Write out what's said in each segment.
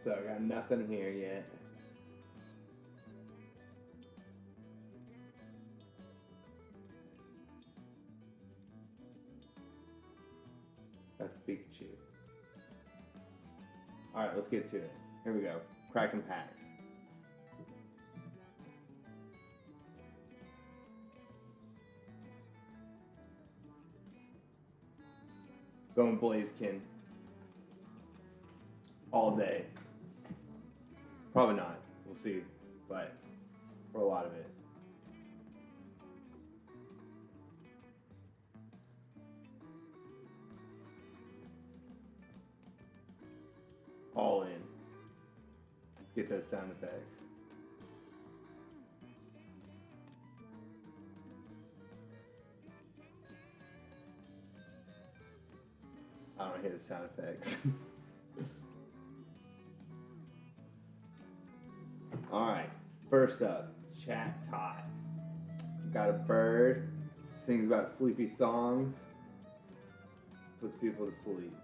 So I got nothing here yet. That's Pikachu. Alright, let's get to it. Here we go. Cracking packs. Going Blaziken. All day. Probably not. We'll see. But for a lot of it. All in. Let's get those sound effects. I don't hear the sound effects. Alright, first up, chat time. Got a bird, sings about sleepy songs, puts people to sleep.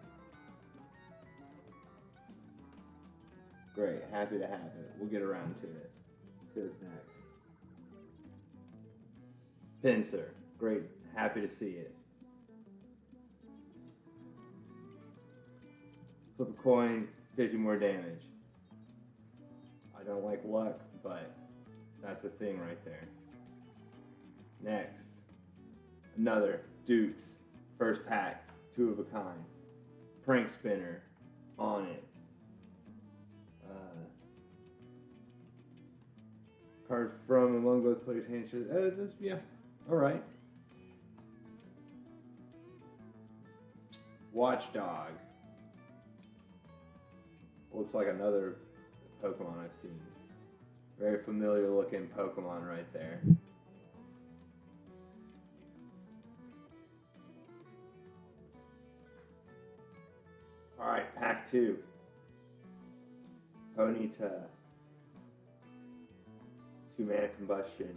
Great, happy to have it. We'll get around to it. Who's next? Pincer, great, happy to see it. Flip a coin, 50 more damage. I don't like luck, but that's a thing right there. Next, another Dukes, first pack, 2 of a kind. Prank spinner, on it. Cards from among both players' hands. Yeah, alright. Watchdog. Looks like another Pokemon I've seen. Very familiar looking Pokemon right there. Alright, pack 2. Ponyta. 2-mana combustion.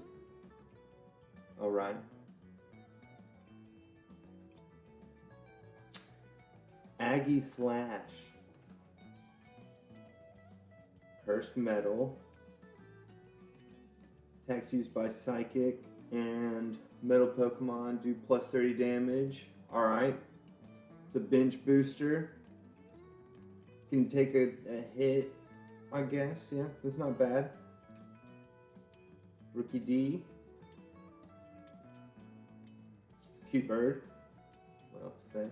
Alright. Aggie Slash. Cursed Metal. Attacks used by Psychic and Metal Pokemon do plus 30 damage. Alright. It's a bench booster. Can take a hit, I guess. Yeah, that's not bad. Rookie D. It's a cute bird. What else to say?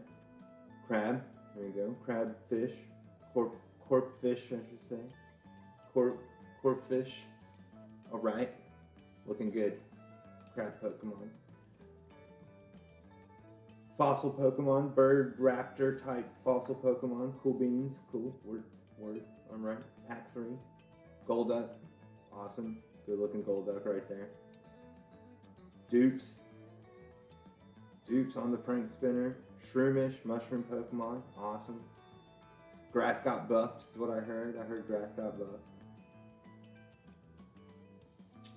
Crab. There you go. Crab fish. Corp fish, I should say. Corp fish. Alright. Looking good. Crab Pokemon. Fossil Pokemon. Bird, raptor type fossil Pokemon. Cool beans. Cool. Word. I'm right. Pack 3. Golduck. Awesome. Good looking Golduck right there. Dupes. Dupes on the prank spinner. Shroomish, mushroom Pokemon. Awesome. Grass got buffed is what I heard. I heard grass got buffed.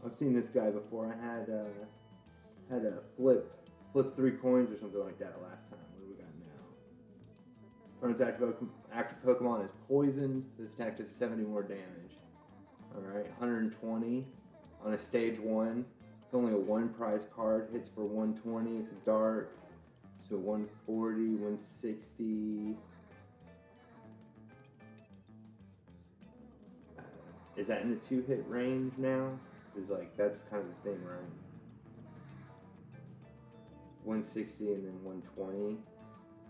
I've seen this guy before. I had a flip 3 coins or something like that last time. What do we got now? Opponent's active Pokemon is poisoned. This attack does 70 more damage. Alright, 120 on a stage 1. It's only a 1 prize card. Hits for 120. It's a dark. So 140, 160. Is that in the 2-hit range now? Because like that's kind of the thing, right? 160 and then 120.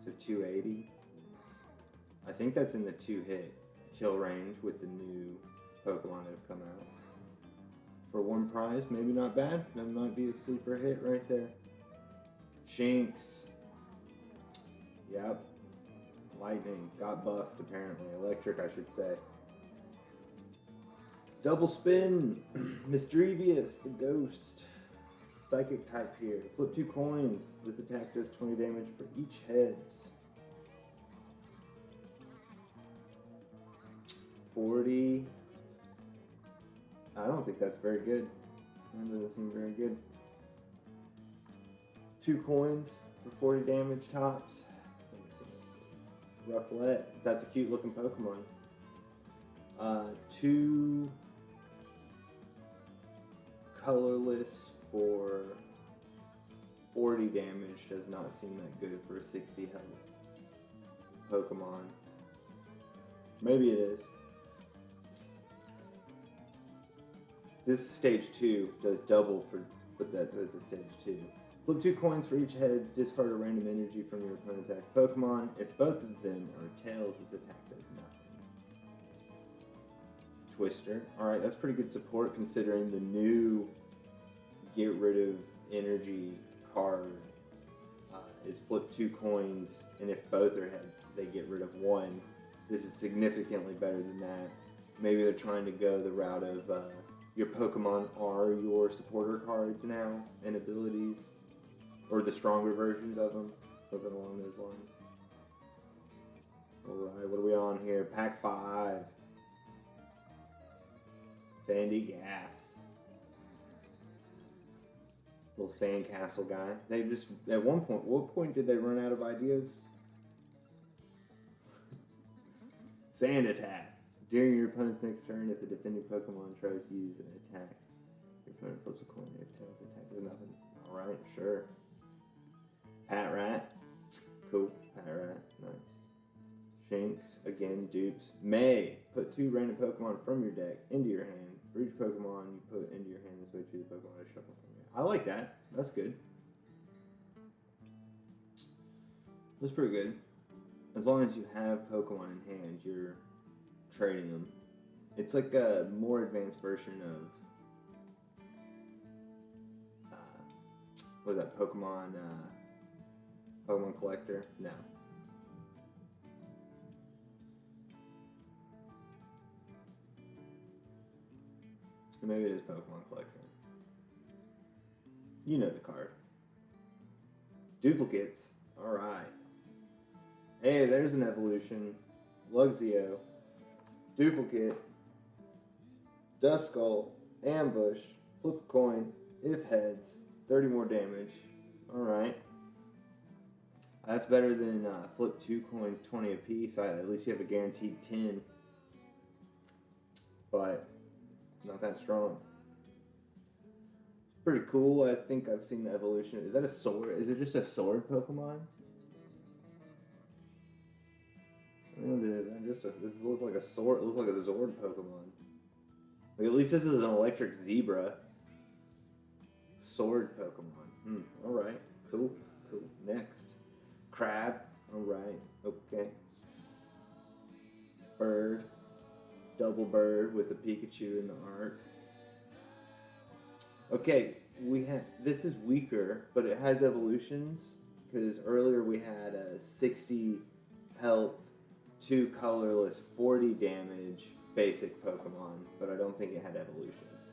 So 280. I think that's in the 2-hit kill range with the new Pokemon that have come out. For 1 prize, maybe not bad. That might be a sleeper hit right there. Shinx. Yep. Lightning. Got buffed apparently. Electric, I should say. Double spin. Misdrevious, the ghost. Psychic type here. Flip 2 coins. This attack does 20 damage for each heads. 40. I don't think that's very good. That doesn't seem very good. 2 coins for 40 damage tops. Rufflet. That's a cute looking Pokemon. 2 colorless for 40 damage does not seem that good for a 60 health Pokemon. Maybe it is. This stage 2 does double for, but that's a stage 2. Flip 2 coins for each heads, discard a random energy from your opponent's active Pokemon. If both of them are tails, its attack does nothing. Twister. Alright, that's pretty good support considering the new get rid of energy card is flip 2 coins, and if both are heads, they get rid of 1. This is significantly better than that. Maybe they're trying to go the route of your Pokemon are your supporter cards now and abilities, or the stronger versions of them, something along those lines. Alright, what are we on here? Pack 5. Sandy Gas. Little sandcastle guy. They just, at one point, what point did they run out of ideas? Sand attack. During your opponent's next turn, if the defending Pokemon tries to use an attack, your opponent flips a coin. If tails, the attack does nothing. Alright, sure. Pat Rat. Cool. Pat Rat. Nice. Shinx. Again, dupes. May. Put 2 random Pokemon from your deck into your hand. For each Pokemon you put into your hand, this way choose the Pokemon to shuffle from you. I like that. That's good. That's pretty good. As long as you have Pokemon in hand, you're trading them. It's like a more advanced version of what is that, Pokemon Collector? No. Maybe it is Pokemon Collector. You know the card. Duplicates. Alright. Hey, there's an evolution. Luxio. Duplicate. Duskull. Ambush. Flip a coin. If heads. 30 more damage. Alright. That's better than flip 2 coins, 20 apiece. At least you have a guaranteed 10. But not that strong. It's pretty cool. I think I've seen the evolution. Is that a sword? Is it just a sword Pokemon? This looks like a sword. It looks like a Zord Pokemon. Like, at least this is an electric zebra. Sword Pokemon. Alright. Cool. Cool. Next. Crab. Alright. Okay. Bird. Double bird with a Pikachu in the art. Okay, this is weaker, but it has evolutions, because earlier we had a 60 health, 2 colorless, 40 damage basic Pokemon, but I don't think it had evolutions.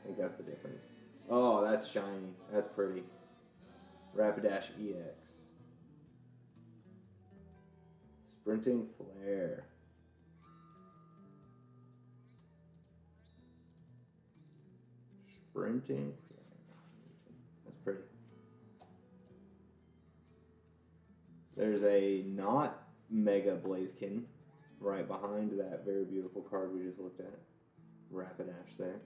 I think that's the difference. Oh, that's shiny. That's pretty. Rapidash EX. Sprinting Flare. Sprinting. That's pretty. There's a not Mega Blaziken right behind that very beautiful card we just looked at. Rapidash there.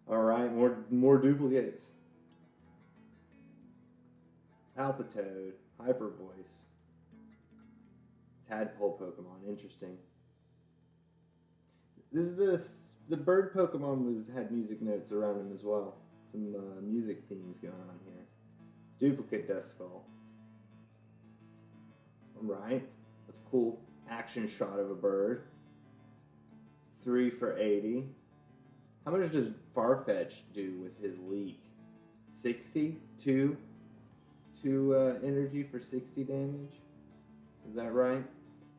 Alright, more duplicates. Palpitoad, Hyper Voice. Tadpole Pokemon, interesting. The bird Pokemon had music notes around him as well. Some music themes going on here. Duplicate Duskull. Alright, that's cool. Action shot of a bird. 3 for 80. How much does Farfetch do with his leak? 60? 2 energy for 60 damage? Is that right?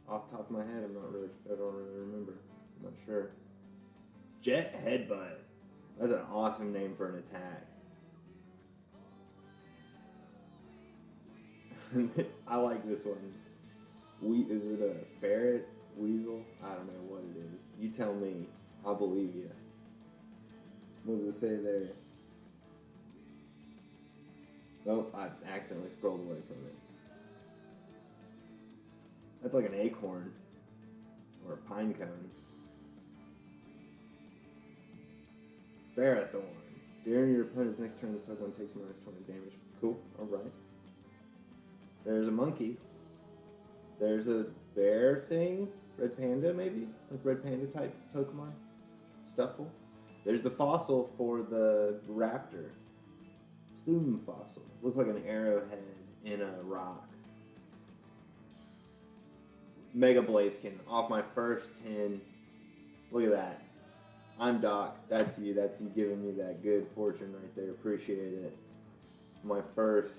Off the top of my head, I don't really remember. I'm not sure. Jet Headbutt. That's an awesome name for an attack. I like this one. Is it a ferret? Weasel? I don't know what it is. You tell me. I'll believe you. What does it say there? Oh, I accidentally scrolled away from it. That's like an acorn. Or a pine cone. Ferrothorn. During your opponent's next turn, the Pokemon takes minus 20 damage. Cool, alright. There's a monkey. There's a bear thing. Red Panda, maybe? Like Red Panda type Pokemon. Stuffle. There's the fossil for the raptor. Plume fossil. Looks like an arrowhead in a rock. Mega Blaziken. Off my first 10. Look at that. I'm Doc. That's you. That's you giving me that good fortune right there. Appreciate it. My first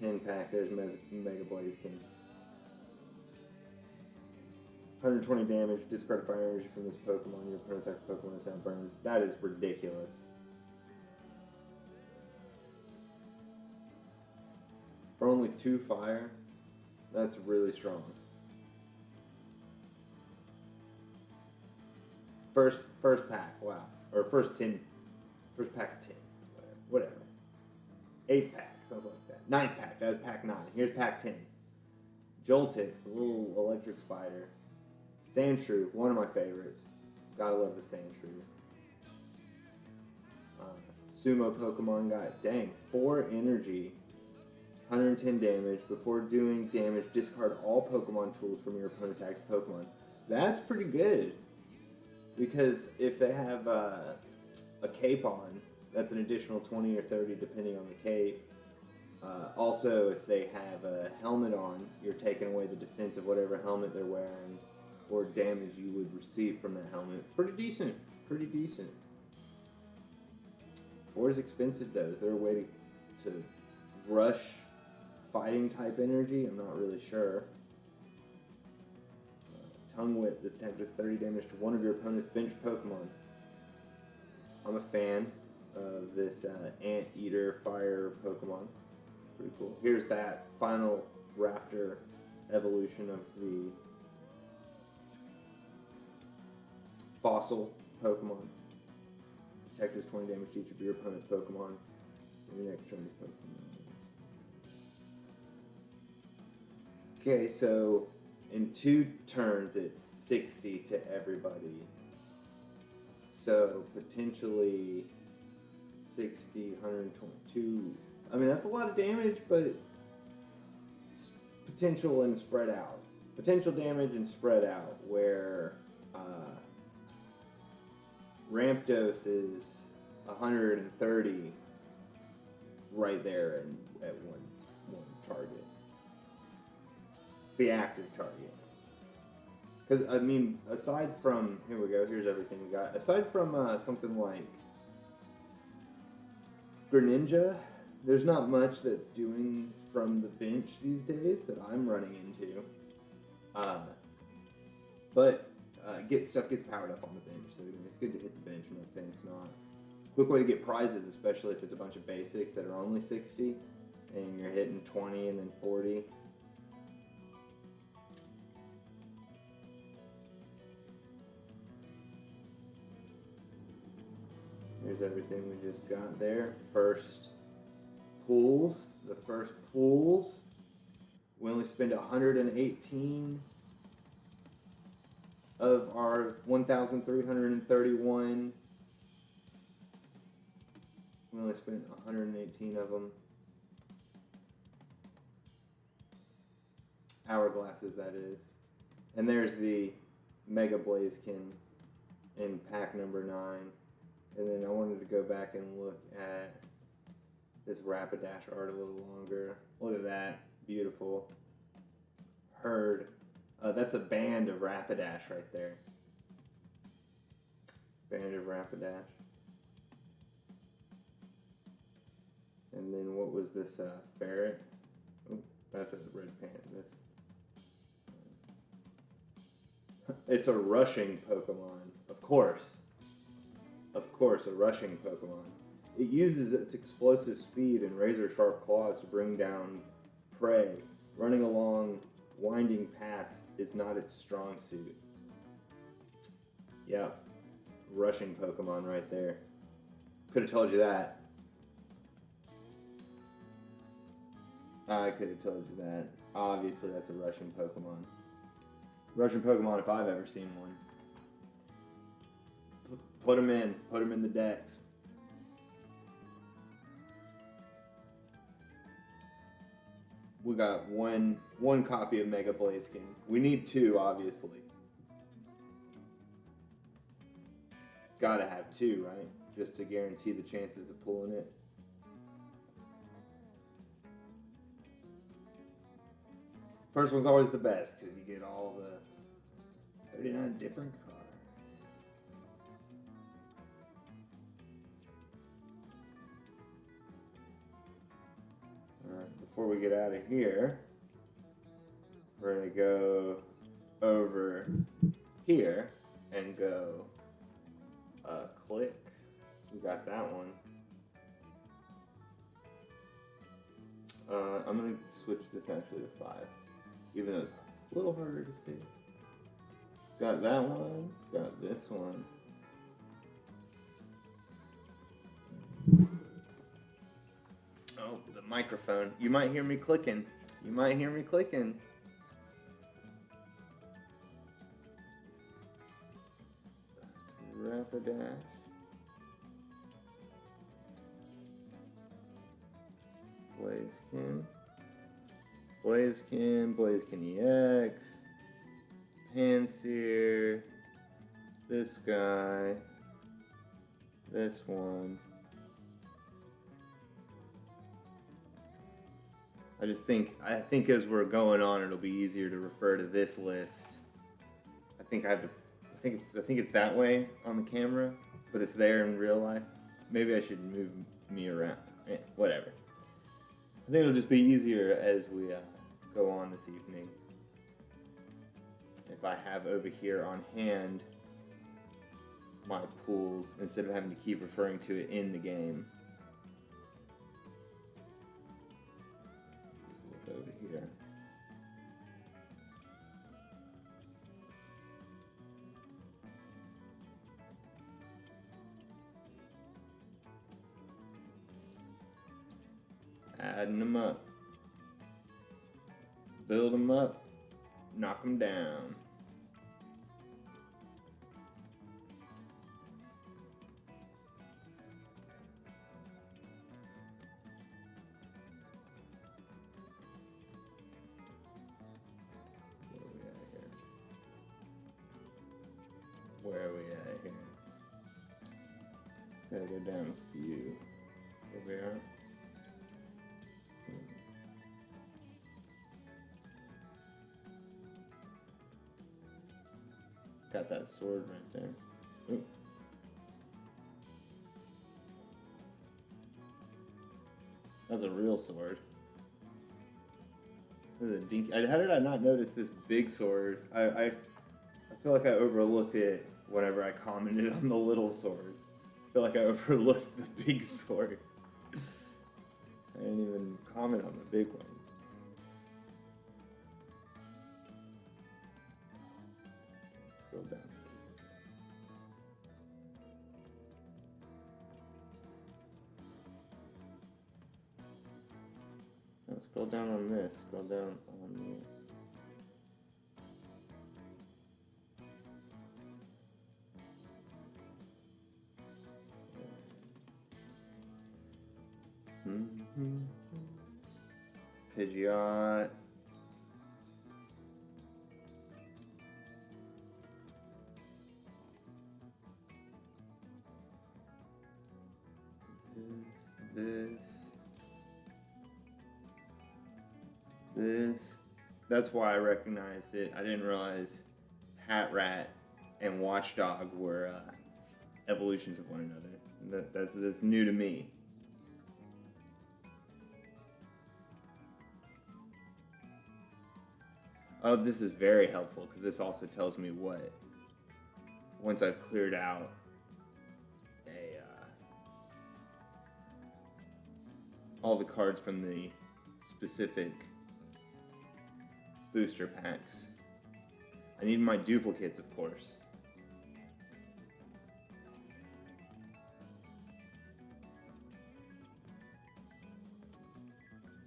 10 pack. There's Mega Blaziken. 120 damage. Discard fire energy from this Pokemon. Your opponent's active Pokemon is now burned. That is ridiculous. For only 2 fire, that's really strong. First pack, wow. Or first pack of 10. Whatever. 8th pack, something like that. 9th pack, that was pack 9. Here's pack 10. Joltix, the little electric spider. Sandshrew, one of my favorites. Gotta love the Sandshrew. Sumo Pokemon guy. Dang, 4 energy. 110 damage. Before doing damage, discard all Pokemon tools from your opponent's active Pokemon. That's pretty good. Because if they have a cape on, that's an additional 20 or 30 depending on the cape. Also, if they have a helmet on, you're taking away the defense of whatever helmet they're wearing or damage you would receive from that helmet. Pretty decent. Pretty decent. 4 is expensive though. Is there a way to rush fighting type energy? I'm not really sure. Tongue Whip. This attack does 30 damage to one of your opponent's bench Pokemon. I'm a fan of this Anteater Fire Pokemon. Pretty cool. Here's that final Raptor evolution of the Fossil Pokemon. Attack does 20 damage to each of your opponent's Pokemon. And your next turn is Pokemon. Okay, so in 2 turns, it's 60 to everybody. So potentially 60, 122. I mean, that's a lot of damage, but it's potential and spread out. Potential damage and spread out, where Ramdos is 130 right there and at one target. The active target. Because, I mean, aside from, here we go, here's everything we got. Aside from something like Greninja, there's not much that's doing from the bench these days that I'm running into. But stuff gets powered up on the bench, so it's good to hit the bench. I'm not saying it's not. Quick way to get prizes, especially if it's a bunch of basics that are only 60, and you're hitting 20 and then 40. Here's everything we just got there. First pools. The first pools. We only spend 118 of our 1,331. We only spent 118 of them. Hourglasses, that is. And there's the Mega Blaziken in pack number 9. And then I wanted to go back and look at this Rapidash art a little longer. Look at that. Beautiful. Herd. That's a band of Rapidash right there. Band of Rapidash. And then what was this ferret? Oh, that's a red pant. It's a rushing Pokemon, of course. Of course, a rushing Pokemon. It uses its explosive speed and razor-sharp claws to bring down prey. Running along winding paths is not its strong suit. Yep. Rushing Pokemon right there. Could have told you that. I could have told you that. Obviously, that's a rushing Pokemon. Rushing Pokemon if I've ever seen one. Put them in. Put them in the decks. We got one copy of Mega Blaziken. We need 2, obviously. Gotta have 2, right? Just to guarantee the chances of pulling it. First one's always the best because you get all the 39 different cards. Alright, before we get out of here, we're going to go over here and go click. We got that one. I'm going to switch this actually to 5, even though it's a little harder to see. Got that one, got this one. Oh, the microphone. You might hear me clicking. You might hear me clicking. Rapidash. Blaziken EX, Panseer, this guy, this one. I think as we're going on, it'll be easier to refer to this list. I think it's that way on the camera, but it's there in real life. Maybe I should move me around. Whatever. I think it'll just be easier as we go on this evening. If I have over here on hand my pools instead of having to keep referring to it in the game. Just look over here. Adding them up. Build them up. Knock them down. Where are we at here? Gotta go down a few. Here we are. Got that sword right there. Ooh. That's a real sword. This is a dinky. How did I not notice this big sword? I feel like I overlooked it whenever I commented on the little sword. I feel like I overlooked the big sword. I didn't even comment on the big one. Scroll down. Now scroll down on this. Scroll down on the. Pidgeot. This. That's why I recognized it. I didn't realize Hat Rat and Watchdog were evolutions of one another. That's new to me. Oh, this is very helpful because this also tells me what, once I've cleared out all the cards from the specific booster packs. I need my duplicates, of course.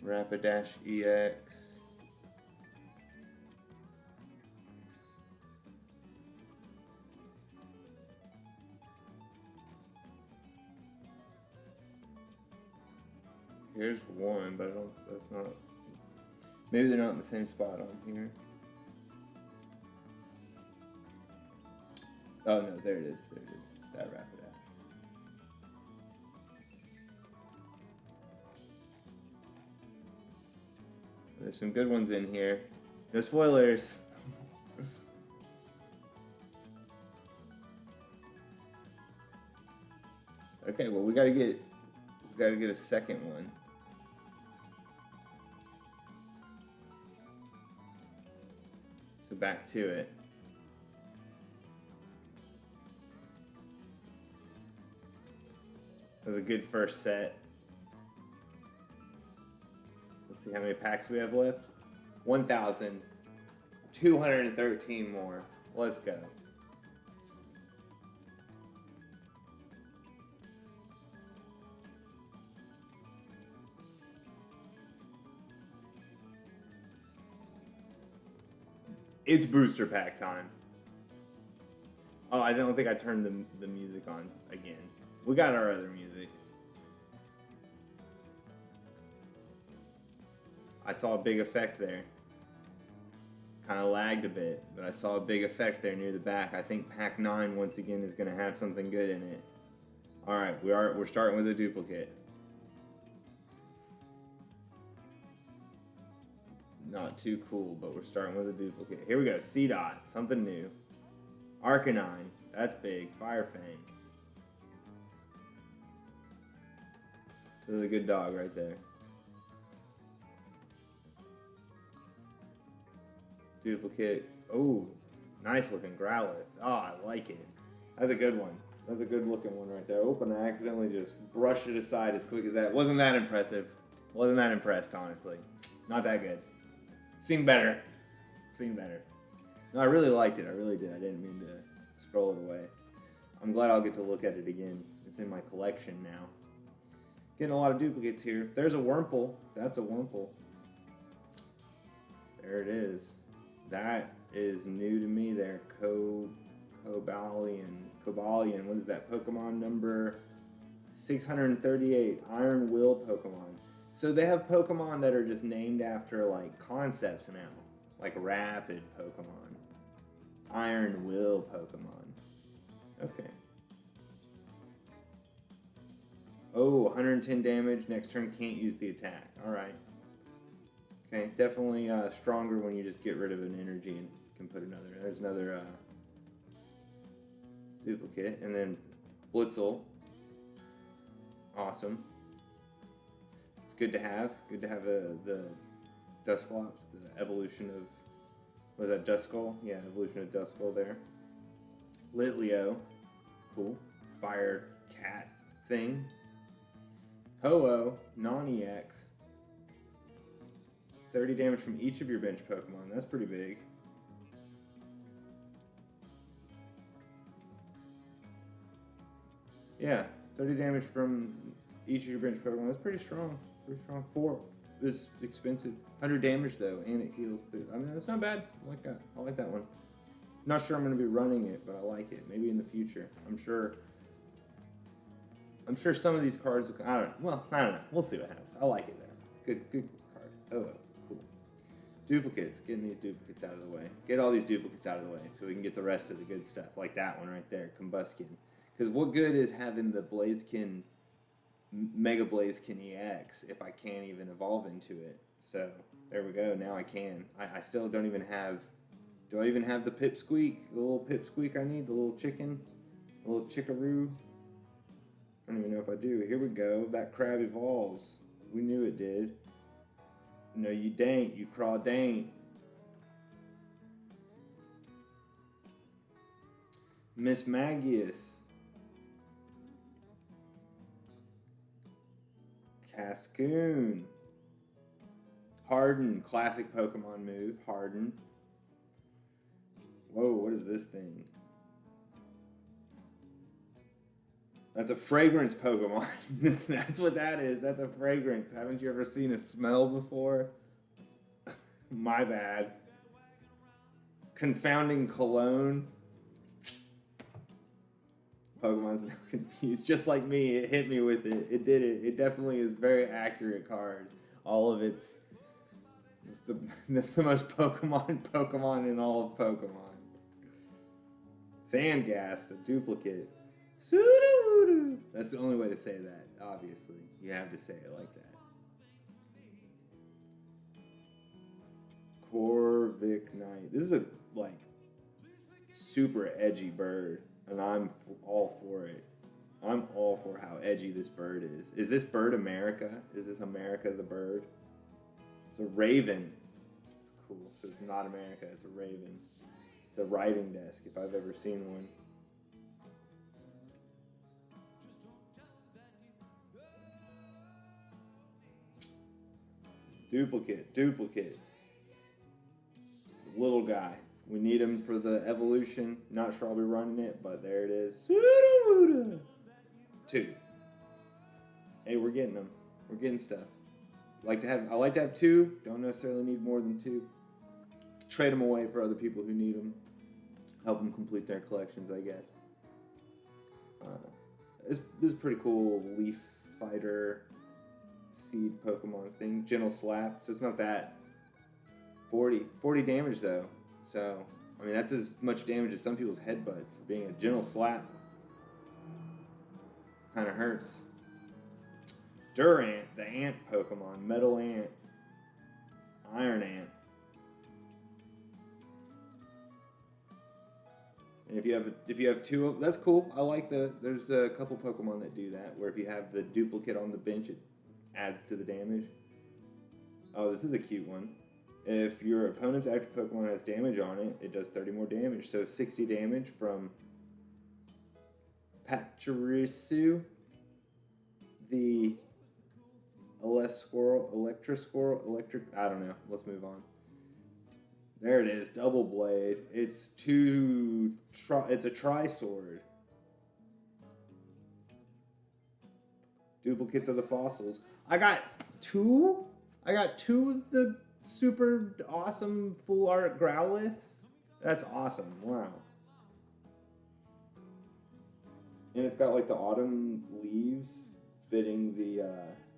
Rapidash EX. here's one, but I don't, that's not, maybe they're not in the same spot on here. Oh no, there it is, that rapid ash. There's some good ones in here. No spoilers. Okay, well we gotta get a second one. So back to it. That was a good first set. Let's see how many packs we have left. 1,213 more. Let's go. It's booster pack time. Oh, I don't think I turned the music on again. We got our other music. I saw a big effect there. Kind of lagged a bit, but I saw a big effect there near the back. I think pack 9 once again is going to have something good in it. All right, we're starting with a duplicate. Not too cool, but we're starting with a duplicate. Here we go. C-Dot, something new. Arcanine, that's big. Firefang. This is a good dog right there. Duplicate. Oh, nice looking Growlithe. Oh, I like it. That's a good one. That's a good looking one right there. Oh, and I accidentally just brushed it aside as quick as that. Wasn't that impressive. Wasn't that impressed, honestly. Not that good. Seemed better. Seemed better. No, I really liked it. I really did. I didn't mean to scroll it away. I'm glad I'll get to look at it again. It's in my collection now. Getting a lot of duplicates here. There's a Wurmple. That's a Wurmple. There it is. That is new to me there. Cobalion. What is that? Pokemon number 638. Iron Will Pokemon. So they have Pokemon that are just named after like concepts now. Like Rapid Pokemon. Iron Will Pokemon. Okay. Oh, 110 damage. Next turn can't use the attack. Alright. Okay, definitely stronger when you just get rid of an energy and can put another. There's another duplicate. And then Blitzel. Awesome. It's good to have. Good to have the Dusclops, the evolution of, what is that, Duskull? Yeah, evolution of Duskull there. Litleo. Cool. Fire cat thing. Ho-Oh, non-EX. 30 damage from each of your bench Pokemon. That's pretty big. Yeah, 30 damage from each of your bench Pokemon. That's pretty strong. Pretty strong. 4 is expensive. 100 damage though, and it heals through. I mean, that's not bad. I like that. I like that one. Not sure I'm going to be running it, but I like it. Maybe in the future. I'm sure some of these cards, I don't know. Well, I don't know. We'll see what happens. I like it there. Good card. Oh, cool. Duplicates. Getting these duplicates out of the way. Get all these duplicates out of the way so we can get the rest of the good stuff. Like that one right there, Combuskin. Because what good is having the Blaziken, Mega Blaziken EX if I can't even evolve into it? So, there we go. Now I can. I still don't even have... Do I even have the Pipsqueak? The little Pipsqueak I need? The little chicken? The little chickaroo? I don't even know if I do. Here we go. That crab evolves. We knew it did. No, you dain't. You craw dain't. Miss Magius. Cascoon. Harden. Classic Pokemon move. Harden. Whoa, what is this thing? That's a fragrance Pokemon. That's what that is. That's a fragrance. Haven't you ever seen a smell before? My bad. Confounding Cologne. Pokemon's now confused. Just like me, it hit me with it. It did it. It definitely is very accurate card. All of that's the most Pokemon in all of Pokemon. Sandgast, a duplicate. Sudowoodo. That's the only way to say that, obviously. You have to say it like that. Corvic Knight. This is a, like, super edgy bird, and I'm all for it. I'm all for how edgy this bird is. Is this bird America? Is this America the bird? It's a raven. It's cool. So it's not America, it's a raven. It's a writing desk, if I've ever seen one. Duplicate. Little guy. We need him for the evolution. Not sure I'll be running it, but there it is. 2. Hey, we're getting them. We're getting stuff. I like to have 2. Don't necessarily need more than 2. Trade them away for other people who need them. Help them complete their collections, I guess. This is pretty cool. Leaf fighter seed Pokemon thing. Gentle slap. So it's not that. 40 damage though. So, I mean, that's as much damage as some people's headbutt for being a gentle slap. Kind of hurts. Durant, the ant Pokemon. Metal ant. Iron ant. And if you have 2 of, that's cool. I like there's a couple Pokemon that do that, where if you have the duplicate on the bench, it adds to the damage. Oh, this is a cute one. If your opponent's active Pokemon has damage on it, it does 30 more damage. So 60 damage from Pachirisu, the electric, I don't know. Let's move on. There it is, double blade. It's a tri-sword. Duplicates of the fossils. I got 2 of the super awesome full art Growlithe. That's awesome. Wow. And it's got like the autumn leaves fitting the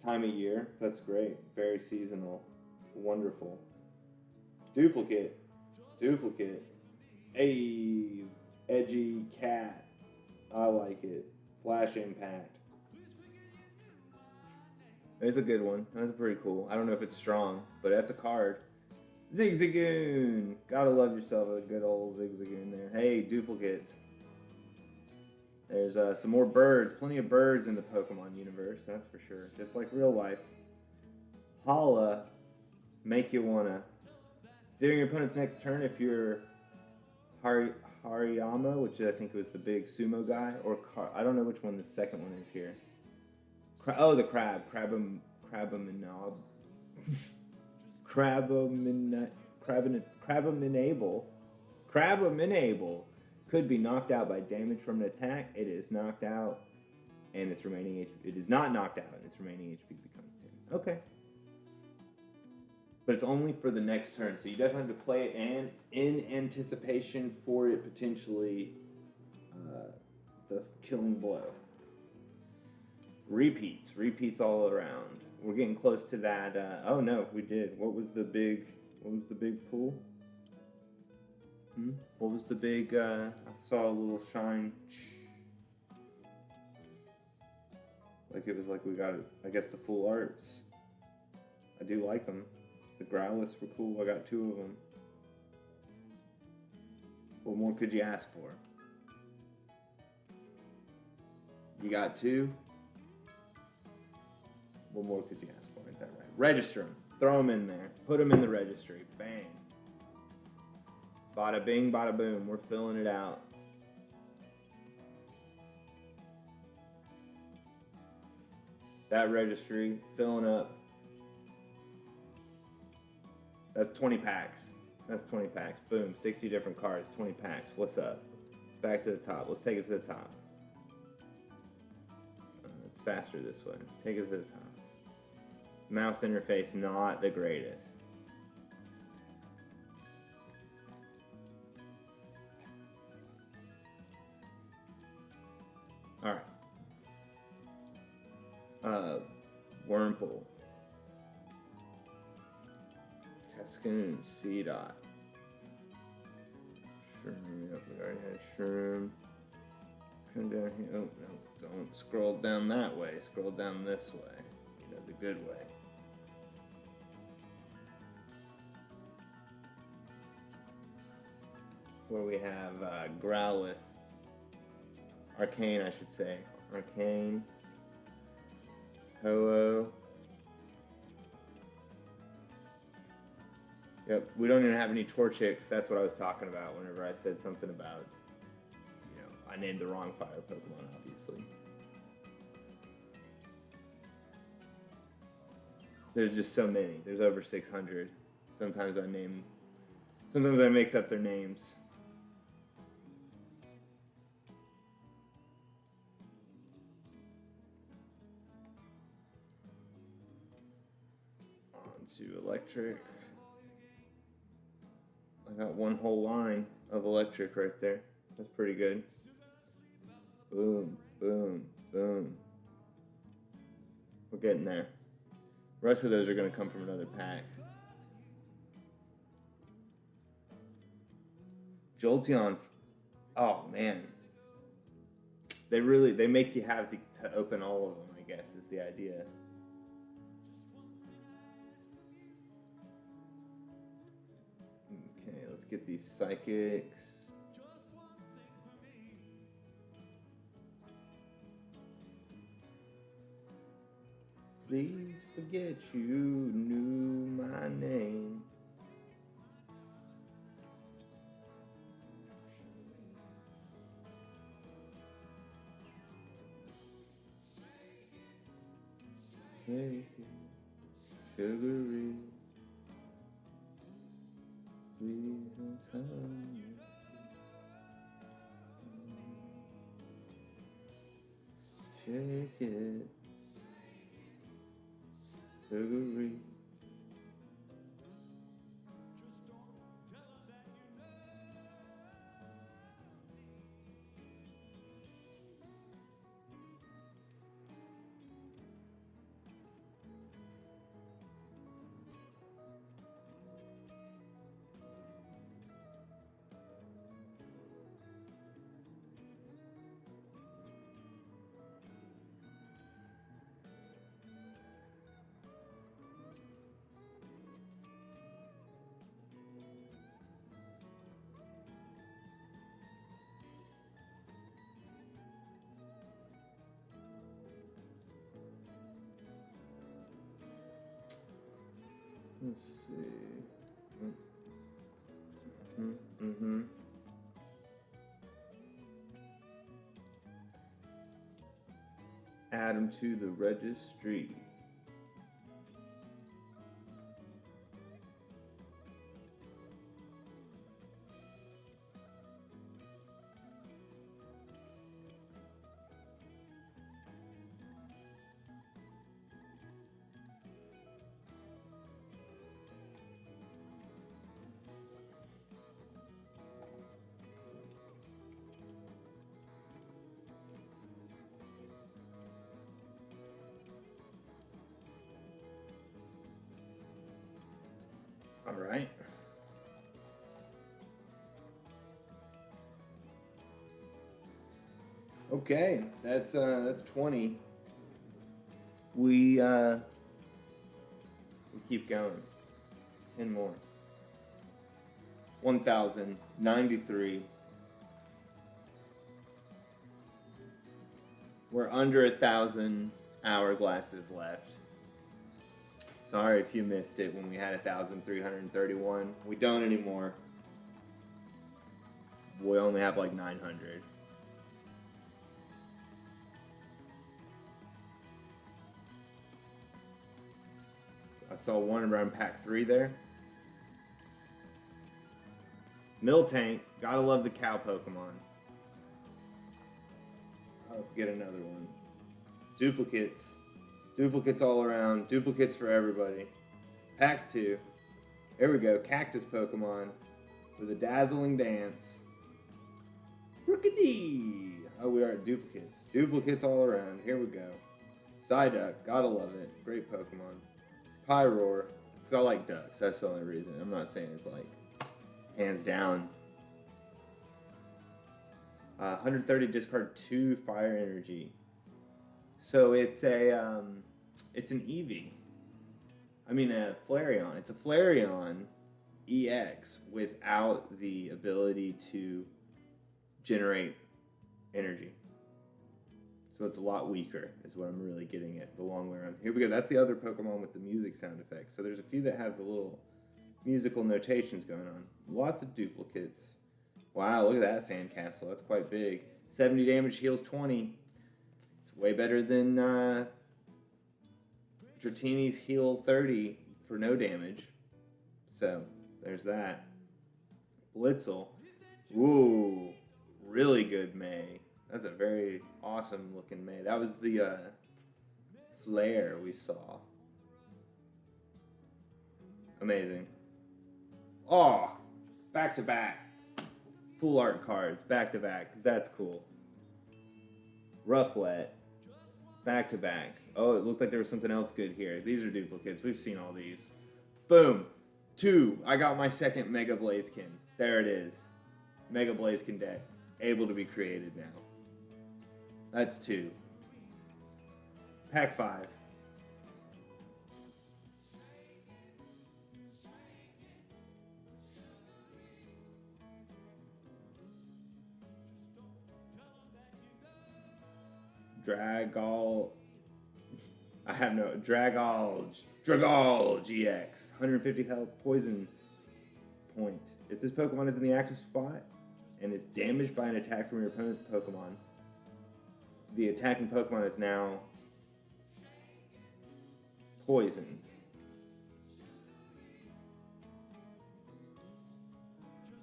time of year. That's great. Very seasonal. Wonderful. Duplicate. A edgy cat. I like it. Flash Impact. It's a good one. That's pretty cool. I don't know if it's strong, but that's a card. Zigzagoon. Gotta love yourself a good old Zigzagoon there. Hey, duplicates. There's some more birds. Plenty of birds in the Pokemon universe, that's for sure. Just like real life. Holla. Make you wanna. During your opponent's next turn, if you're Hariyama, which I think was the big sumo guy, or I don't know which one the second one is here. The crab. Crabominable could be knocked out by damage from an attack. It is knocked out, and its remaining HP. It is not knocked out, and its remaining HP becomes 10. Okay. But it's only for the next turn, so you definitely have to play it and in anticipation for it potentially the killing blow. Repeats all around. We're getting close to that. Oh no, we did. What was the big pool? What was the big? I saw a little shine. Like it was like we got it. I guess the full arts. I do like them. The Growlithe were cool. I got 2 of them. What more could you ask for? You got 2? What more could you ask for? Ain't that right? Register them. Throw them in there. Put them in the registry. Bang. Bada bing, bada boom. We're filling it out. That registry filling up. That's 20 packs. Boom. 60 different cards. 20 packs. What's up? Back to the top. Let's take it to the top. It's faster this way. Take it to the top. Mouse interface not the greatest. Wurmple. Cascoon, Seedot. Shroom, yep, we already had Shroom. Come down here. Oh, no, don't scroll down that way. Scroll down this way. You know, the good way. Where we have Growlithe. Arcane, I should say. Arcane. Ho-Oh. Yep, we don't even have any Torchics. That's what I was talking about whenever I said something about, you know, I named the wrong fire Pokemon, obviously. There's just so many. There's over 600. Sometimes I mix up their names. On to electric. I got one whole line of electric right there. That's pretty good. Boom, boom, boom. We're getting there. The rest of those are going to come from another pack. Jolteon. Oh, man. They make you have to open all of them, I guess, is the idea. Okay, let's get these psychics. Please forget you knew my name. Shake it, sugary. Please don't tell me. Shake it, sugary. Let's see. Add them to the registry. All right. Okay, that's 20. We keep going. 10 more. 1,093. We're under 1,000 hourglasses left. Sorry if you missed it when we had 1,331. We don't anymore. We only have like 900. I saw one around pack 3 there. Miltank. Gotta love the cow Pokemon. I'll get another one. Duplicates. Duplicates all around. Duplicates for everybody. Pack 2. There we go. Cactus Pokemon with a dazzling dance. Rookidee. Oh, we are at duplicates. Duplicates all around. Here we go. Psyduck, gotta love it. Great Pokemon. Pyroar, because I like ducks. That's the only reason. I'm not saying it's like hands down. 130 discard 2 fire energy. So it's an Eevee. I mean a Flareon. It's a Flareon EX without the ability to generate energy. So it's a lot weaker, is what I'm really getting at the long way around. Here we go. That's the other Pokemon with the music sound effects. So there's a few that have the little musical notations going on. Lots of duplicates. Wow, look at that sandcastle. That's quite big. 70 damage, heals 20. It's way better than Dratini's heal 30 for no damage. So there's that. Blitzel. Ooh, really good May. That's a very awesome looking May. That was the flare we saw. Amazing. Oh, back to back. Full art cards, back to back. That's cool. Rufflet, back to back. Oh, it looked like there was something else good here. These are duplicates. We've seen all these. Boom. 2. I got my second Mega Blaziken. There it is. Mega Blaziken deck. Able to be created now. That's 2. Pack 5. Dragall. I have no. Dragolge EX. 150 health, poison point. If this Pokemon is in the active spot and is damaged by an attack from your opponent's Pokemon, the attacking Pokemon is now poisoned.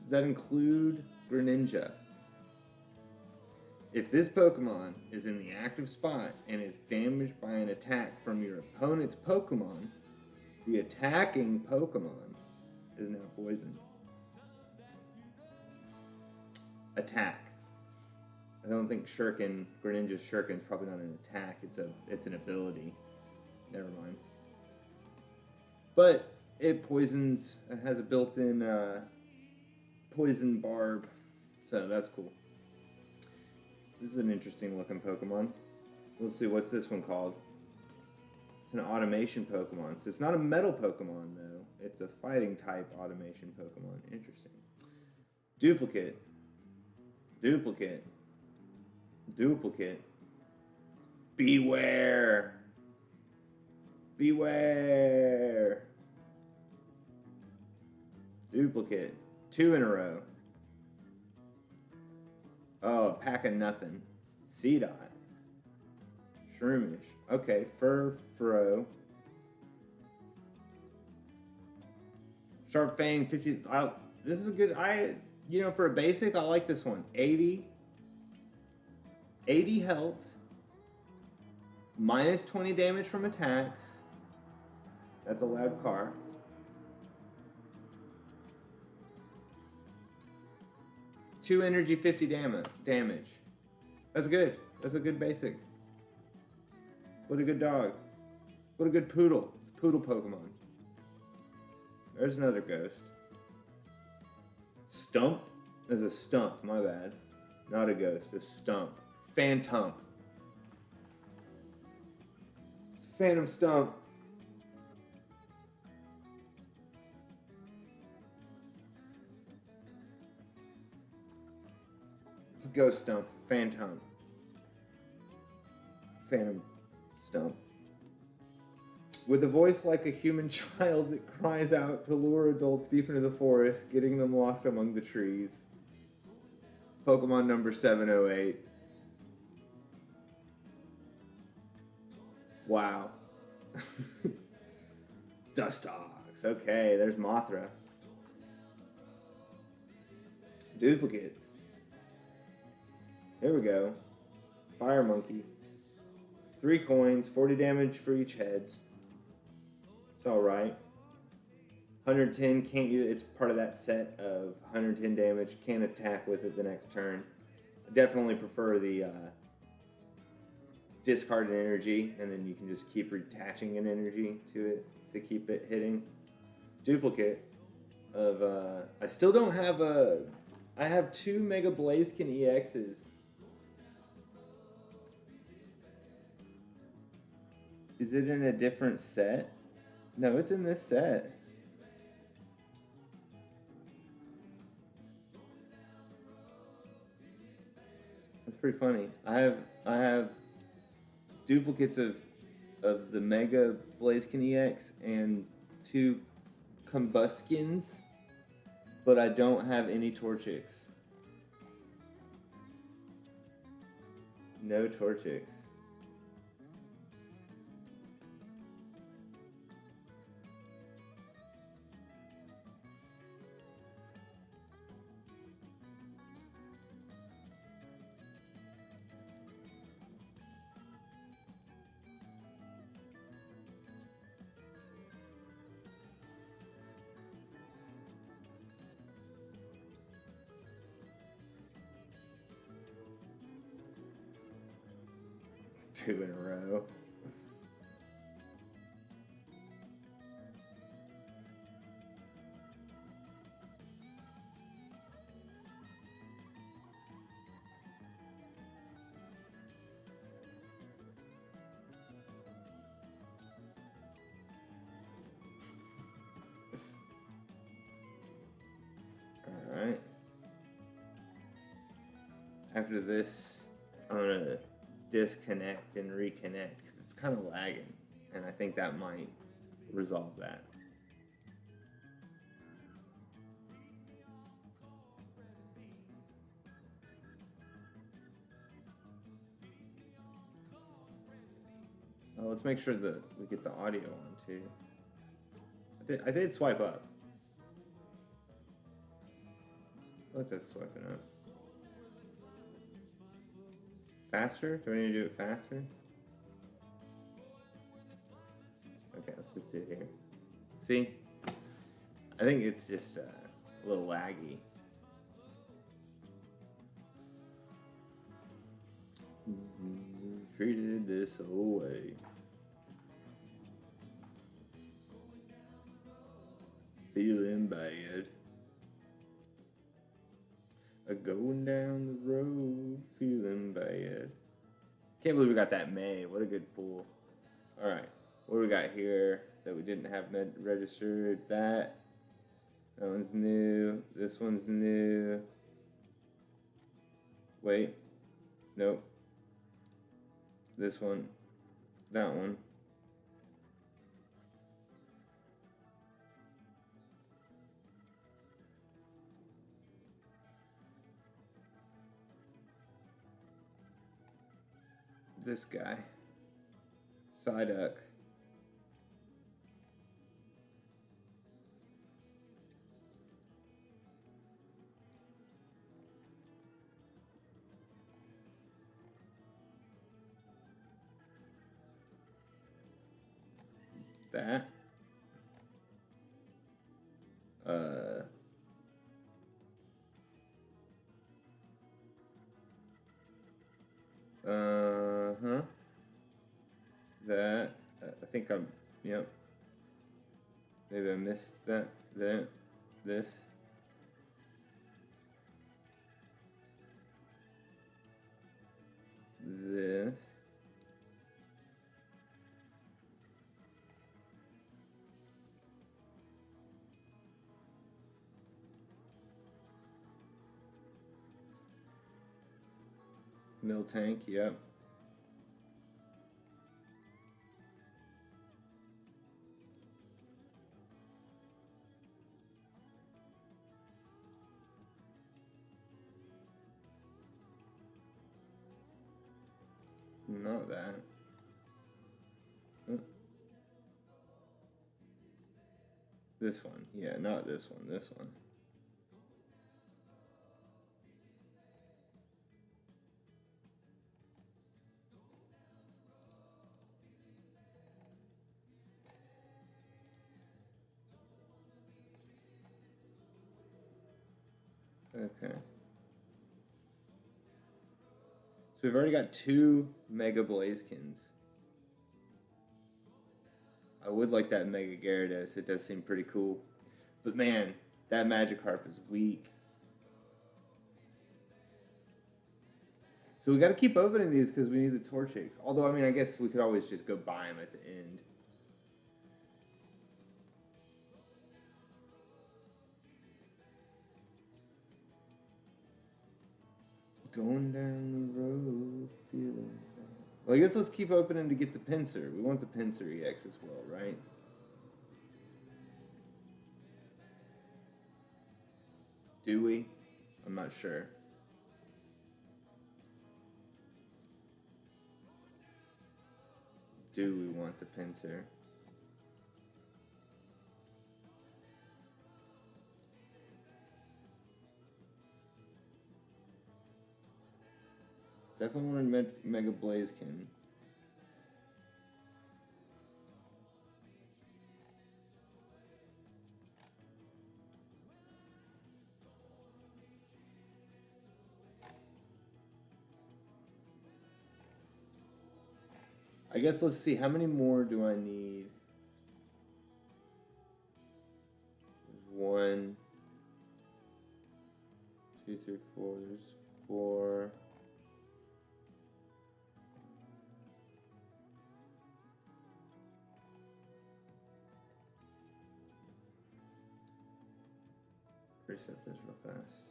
Does that include Greninja? If this Pokemon is in the active spot and is damaged by an attack from your opponent's Pokemon, the attacking Pokemon is now poisoned. Attack. I don't think Greninja's Shuriken is probably not an attack. It's an ability. Never mind. But it poisons. It has a built-in poison barb, so that's cool. This is an interesting looking Pokemon. Let's see, what's this one called? It's an automation Pokemon. So it's not a metal Pokemon, though. It's a fighting type automation Pokemon. Interesting. Duplicate. Duplicate. Duplicate. Beware. Beware. Duplicate. 2 in a row. Oh, a pack of nothing. Seedot. Shroomish. Okay, Furfro. Sharp Fang, 50. This is a good. For a basic, I like this one. 80 health. Minus 20 damage from attacks. That's a loud car. Two energy, 50 damage. That's good. That's a good basic. What a good dog. What a good poodle. It's poodle Pokemon. There's another ghost. Stump? There's a stump, my bad. Not a ghost, a stump. Phantump. It's Phantom Stump. It's a ghost stump. Phantom. Phantom Stump. With a voice like a human child, it cries out to lure adults deep into the forest, getting them lost among the trees. Pokemon number 708. Wow. Dustox. Okay, there's Mothra. Duplicates. Here we go. Fire Monkey. 3 coins, 40 damage for each heads. It's alright. 110, can't use it's part of that set of 110 damage. Can't attack with it the next turn. I definitely prefer the discard an energy, and then you can just keep attaching an energy to it to keep it hitting. Duplicate of I still don't have I have 2 Mega Blaziken EXs. Is it in a different set? No, it's in this set. That's pretty funny. I have duplicates of the Mega Blaziken EX and 2 Combuskins, but I don't have any Torchics. No Torchics. Two in a row. All right. After this, I'm gonna disconnect and reconnect because it's kind of lagging, and I think that might resolve that. Oh, let's make sure that we get the audio on too. I did swipe up. Look, that's swiping up. Faster? Do I need to do it faster? Okay, let's just do it here. See? I think it's just a little laggy. Treated this away. Feeling bad. Going down the road, feeling bad. Can't believe we got that May. What a good pull. Alright, what do we got here that we didn't have registered? That one's new. This one's new. Wait. Nope. This one. That one. This guy. Psyduck. That. That. I think I'm. Yep. Maybe I missed that. There. This. This. Mill tank, yep. Not that. This one, yeah, not this one, this one. Okay. So we've already got 2 Mega Blazekins. I would like that Mega Gyarados. It does seem pretty cool. But man, that Magikarp is weak. So we got to keep opening these because we need the Torchics. Although, I mean, I guess we could always just go buy them at the end. Going down the road, feeling bad. Well, I guess let's keep opening to get the Pinsir. We want the Pinsir EX as well, right? Do we? I'm not sure. Do we want the Pinsir? Definitely wanted Mega Blaziken. I guess let's see, how many more do I need? There's 1, 2, 3, 4. There's 4. Reset this real fast.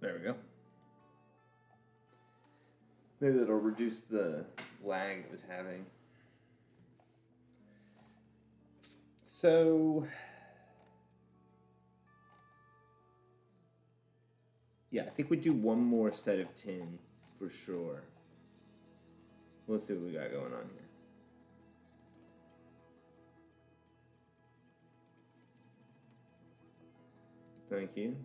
There we go. Maybe that'll reduce the lag it was having. So, yeah, I think we do one more set of 10 for sure. Let's see what we got going on here. Thank you.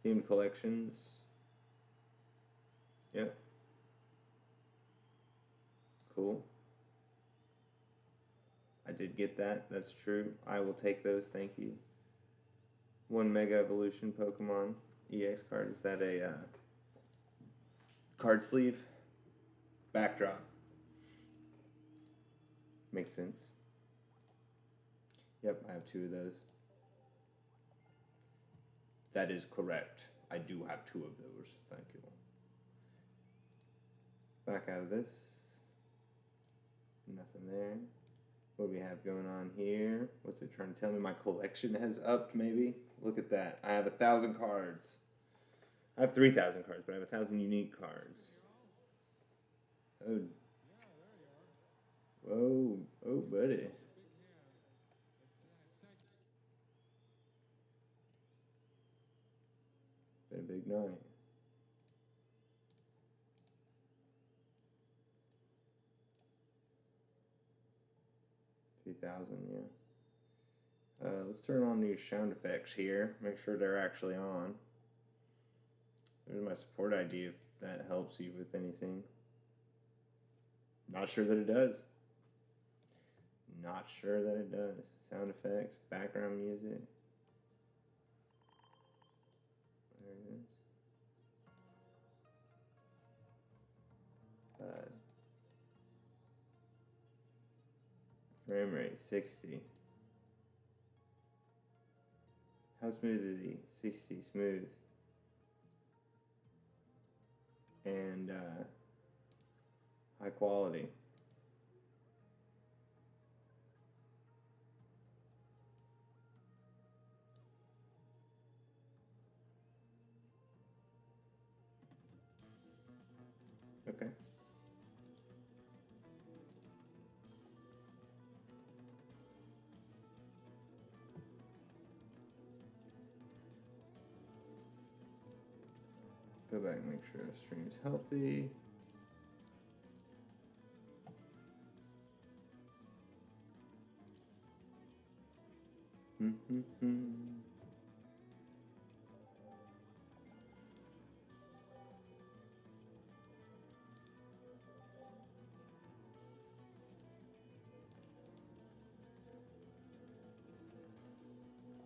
Themed collections. Yep. Cool. I did get that. That's true. I will take those. Thank you. 1 Mega Evolution Pokemon EX card. Is that a card sleeve? Backdrop. Makes sense. Yep, I have 2 of those. That is correct. I do have 2 of those. Thank you. Back out of this. Nothing there. What do we have going on here? What's it trying to tell me? My collection has upped, maybe? Look at that. I have 1,000 cards. I have 3,000 cards, but I have 1,000 unique cards. Oh. Whoa. Oh, buddy. Been a big night. $3,000, yeah. Let's turn on these sound effects here. Make sure they're actually on. There's my support ID if that helps you with anything. Not sure that it does. Not sure that it does. Sound effects, background music. There it is. Frame rate 60. How smooth is he? 60 smooth. And high quality. Okay. Go back and make sure the stream's healthy.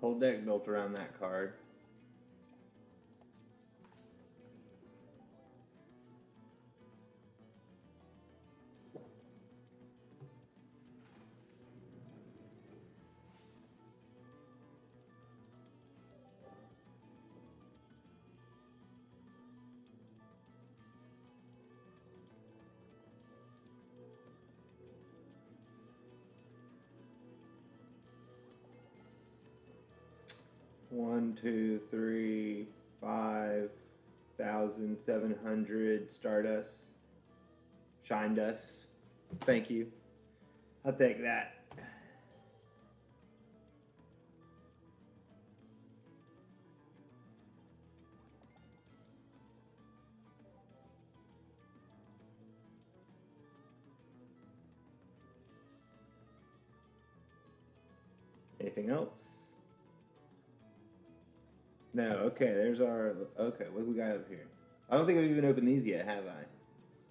Whole deck built around that card. One, 2, 3, 5,700 Stardust. Shine Dust. Thank you. I'll take that. Anything else? No, okay, there's our... Okay, what do we got up here? I don't think I've even opened these yet, have I?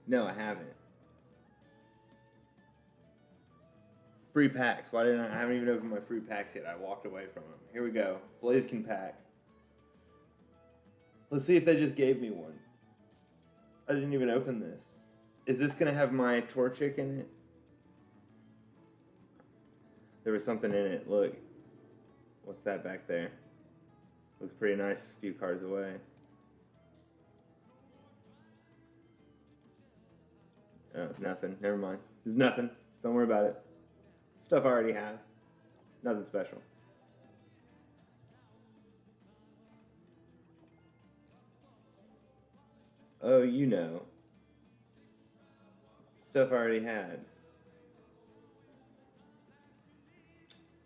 No, I haven't. Free packs. Why didn't I haven't even opened my free packs yet. I walked away from them. Here we go. Blaziken pack. Let's see if they just gave me one. I didn't even open this. Is this going to have my Torchic in it? There was something in it. Look. What's that back there? Looks pretty nice a few cards away. Oh, nothing. Never mind. There's nothing. Don't worry about it. Stuff I already have. Nothing special. Oh, you know. Stuff I already had.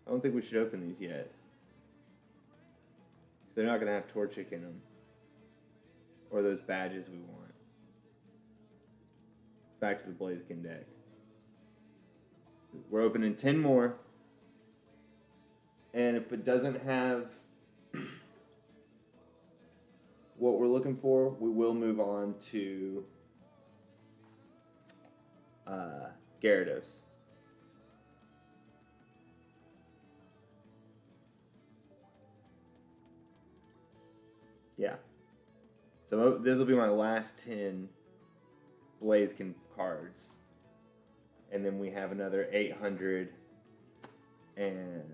I don't think we should open these yet. Because they're not going to have Torchic in them. Or those badges we want. Back to the Blaziken deck. We're opening 10 more. And if it doesn't have what we're looking for, we will move on to Gyarados. Yeah. So this will be my last 10 Blaziken cards. And then we have another 800 and...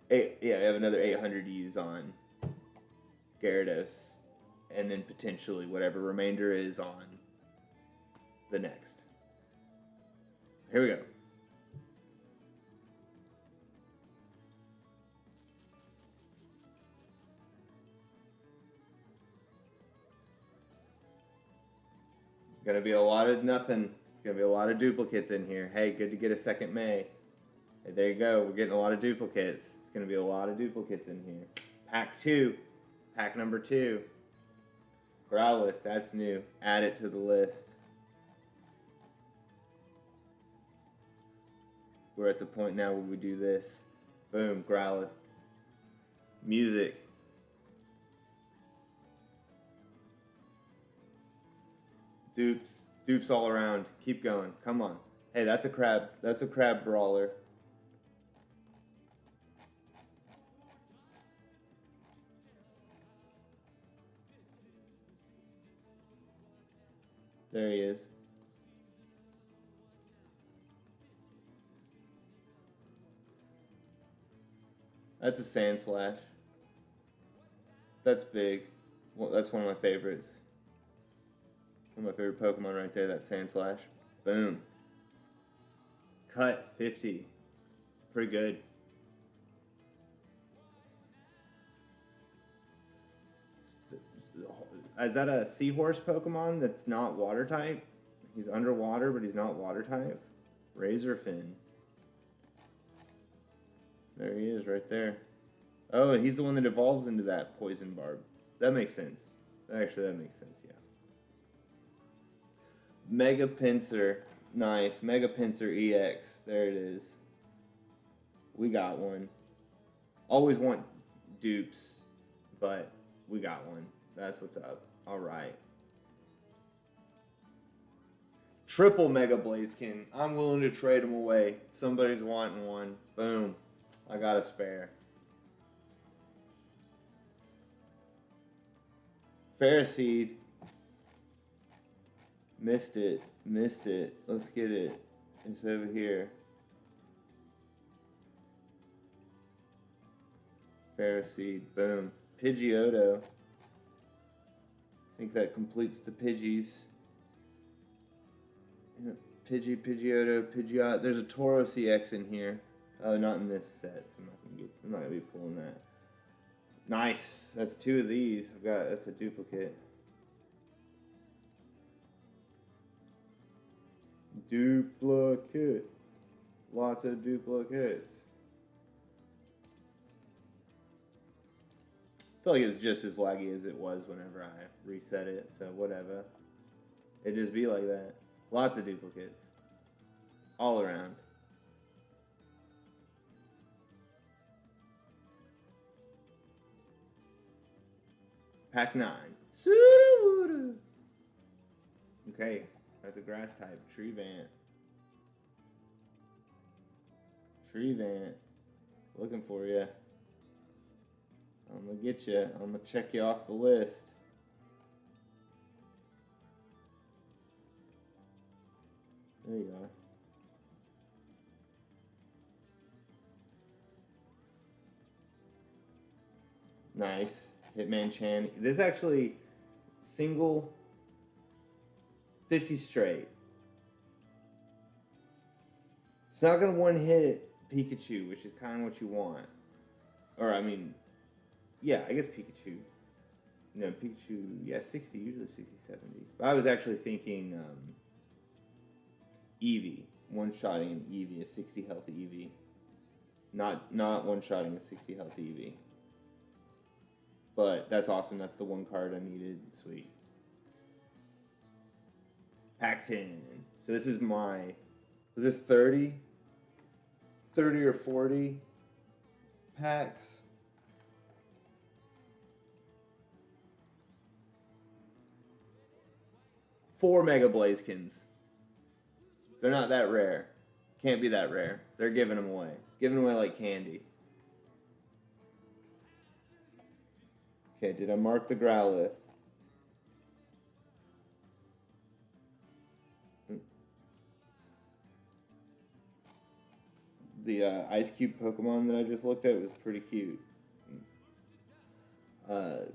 we have another 800 to use on Gyarados. And then potentially whatever remainder is on the next. Here we go. Gonna be a lot of nothing. Gonna be a lot of duplicates in here. Hey, good to get a second May. Hey, there you go. We're getting a lot of duplicates. It's gonna be a lot of duplicates in here. Pack 2. Pack number 2. Growlithe, that's new. Add it to the list. We're at the point now where we do this. Boom, Growlithe. Music. Dupes. Dupes all around. Keep going. Come on. Hey, that's a crab. That's a crab brawler. There he is. That's a Sand Slash. That's big. Well, that's one of my favorites. One of my favorite Pokemon right there, that Sand Slash. Boom. Cut 50. Pretty good. Is that a seahorse Pokemon that's not water type? He's underwater, but he's not water type. Razorfin. There he is, right there. Oh, he's the one that evolves into that poison barb. That makes sense. Actually, that makes sense, yeah. Mega Pinsir. Nice. Mega Pinsir EX. There it is. We got one. Always want dupes, but we got one. That's what's up. Alright. Triple Mega Blaziken. I'm willing to trade them away. Somebody's wanting one. Boom. I got a spare. Ferroseed. Missed it. Missed it. Let's get it. It's over here. Ferroseed. Boom. Pidgeotto. I think that completes the Pidgeys. Pidgeotto, Pidgeot. There's a Tauros EX in here. Oh, not in this set. So I'm not gonna be pulling that. Nice. That's two of these. That's a duplicate. Duplicate. Lots of duplicates. I feel like it's just as laggy as it was whenever I reset it, so whatever. It just be like that. Lots of duplicates. All around. Pack 9. Okay, that's a grass type. Treevant. Treevant. Looking for you. I'm gonna get you. I'm gonna check you off the list. There you are. Nice. Hitmonchan. This is actually single 50 straight. It's not going to one hit Pikachu, which is kind of what you want. Or, I mean, yeah, I guess Pikachu. No, Pikachu, yeah, 60, usually 60, 70. But I was actually thinking Eevee. One-shotting an Eevee, a 60 health Eevee. Not one-shotting a 60 health Eevee. But that's awesome. That's the one card I needed. Sweet. Pack 10. So this is my... Is this 30? 30 or 40 packs? Four Mega Blazekins. They're not that rare. Can't be that rare. They're giving them away. Giving away like candy. Okay, did I mark the Growlithe? The Ice Cube Pokemon that I just looked at was pretty cute. Okay,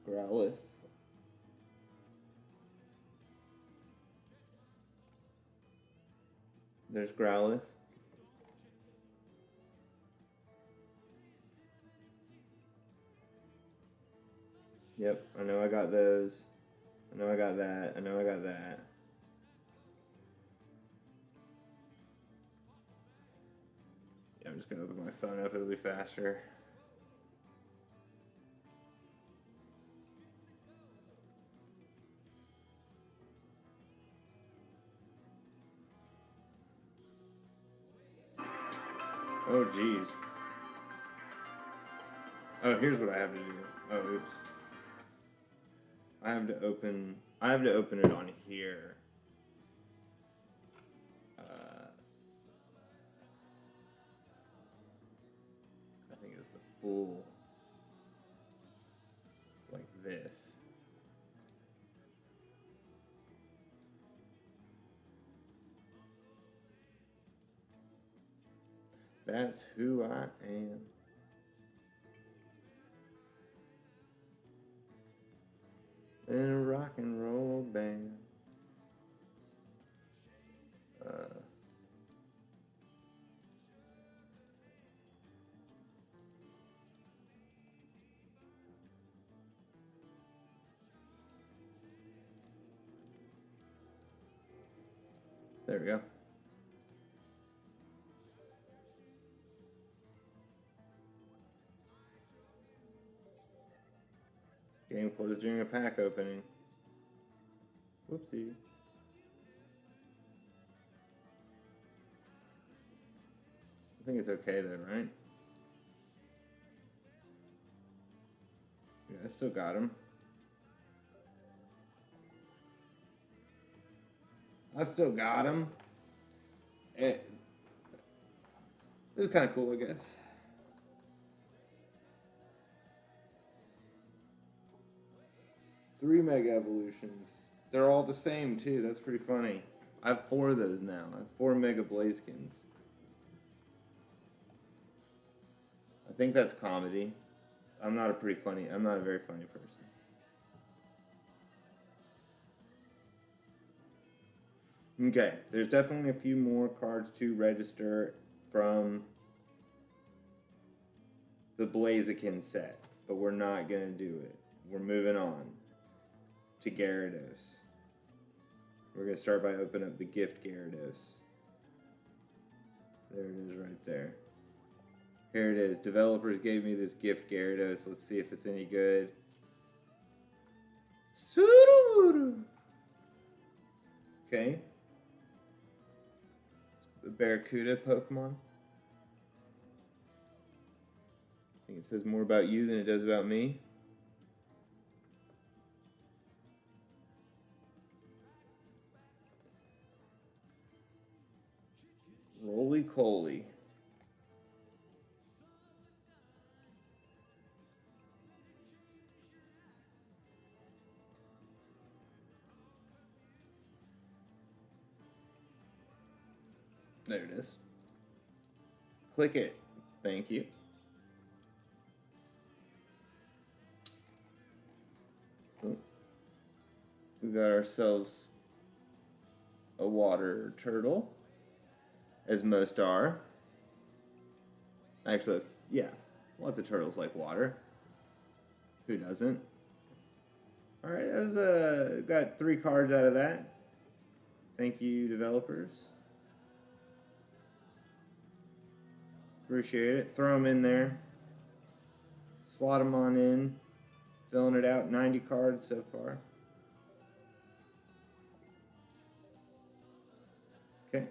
Growlithe. There's Growlithe. Yep, I know I got those. I know I got that. I know I got that. Yeah, I'm just gonna open my phone up, it'll be faster. Oh, geez. Oh, here's what I have to do. Oh, oops. I have to open it on here. I think it's the full, like this. That's who I am. In a rock and roll band. There we go. Game closed during a pack opening. Whoopsie. I think it's okay though, right? Yeah, I still got him. This is kind of cool, I guess. Three Mega Evolutions. They're all the same, too. That's pretty funny. I have 4 of those now. I have 4 Mega Blazekins. I think that's comedy. I'm not a very funny person. Okay, there's definitely a few more cards to register from the Blaziken set, but we're not going to do it. We're moving on to Gyarados. We're going to start by opening up the gift Gyarados. There it is right there. Here it is. Developers gave me this gift Gyarados. Let's see if it's any good. Okay. It's a Barracuda Pokemon. I think it says more about you than it does about me. Roly-Coly. There it is. Click it. Thank you. Oh. We got ourselves a water turtle, as most are. Actually, yeah, lots of turtles like water. Who doesn't? All right, that was got 3 cards out of that. Thank you, developers. Appreciate it. Throw them in there. Slot them on in. Filling it out. 90 cards so far. Okay.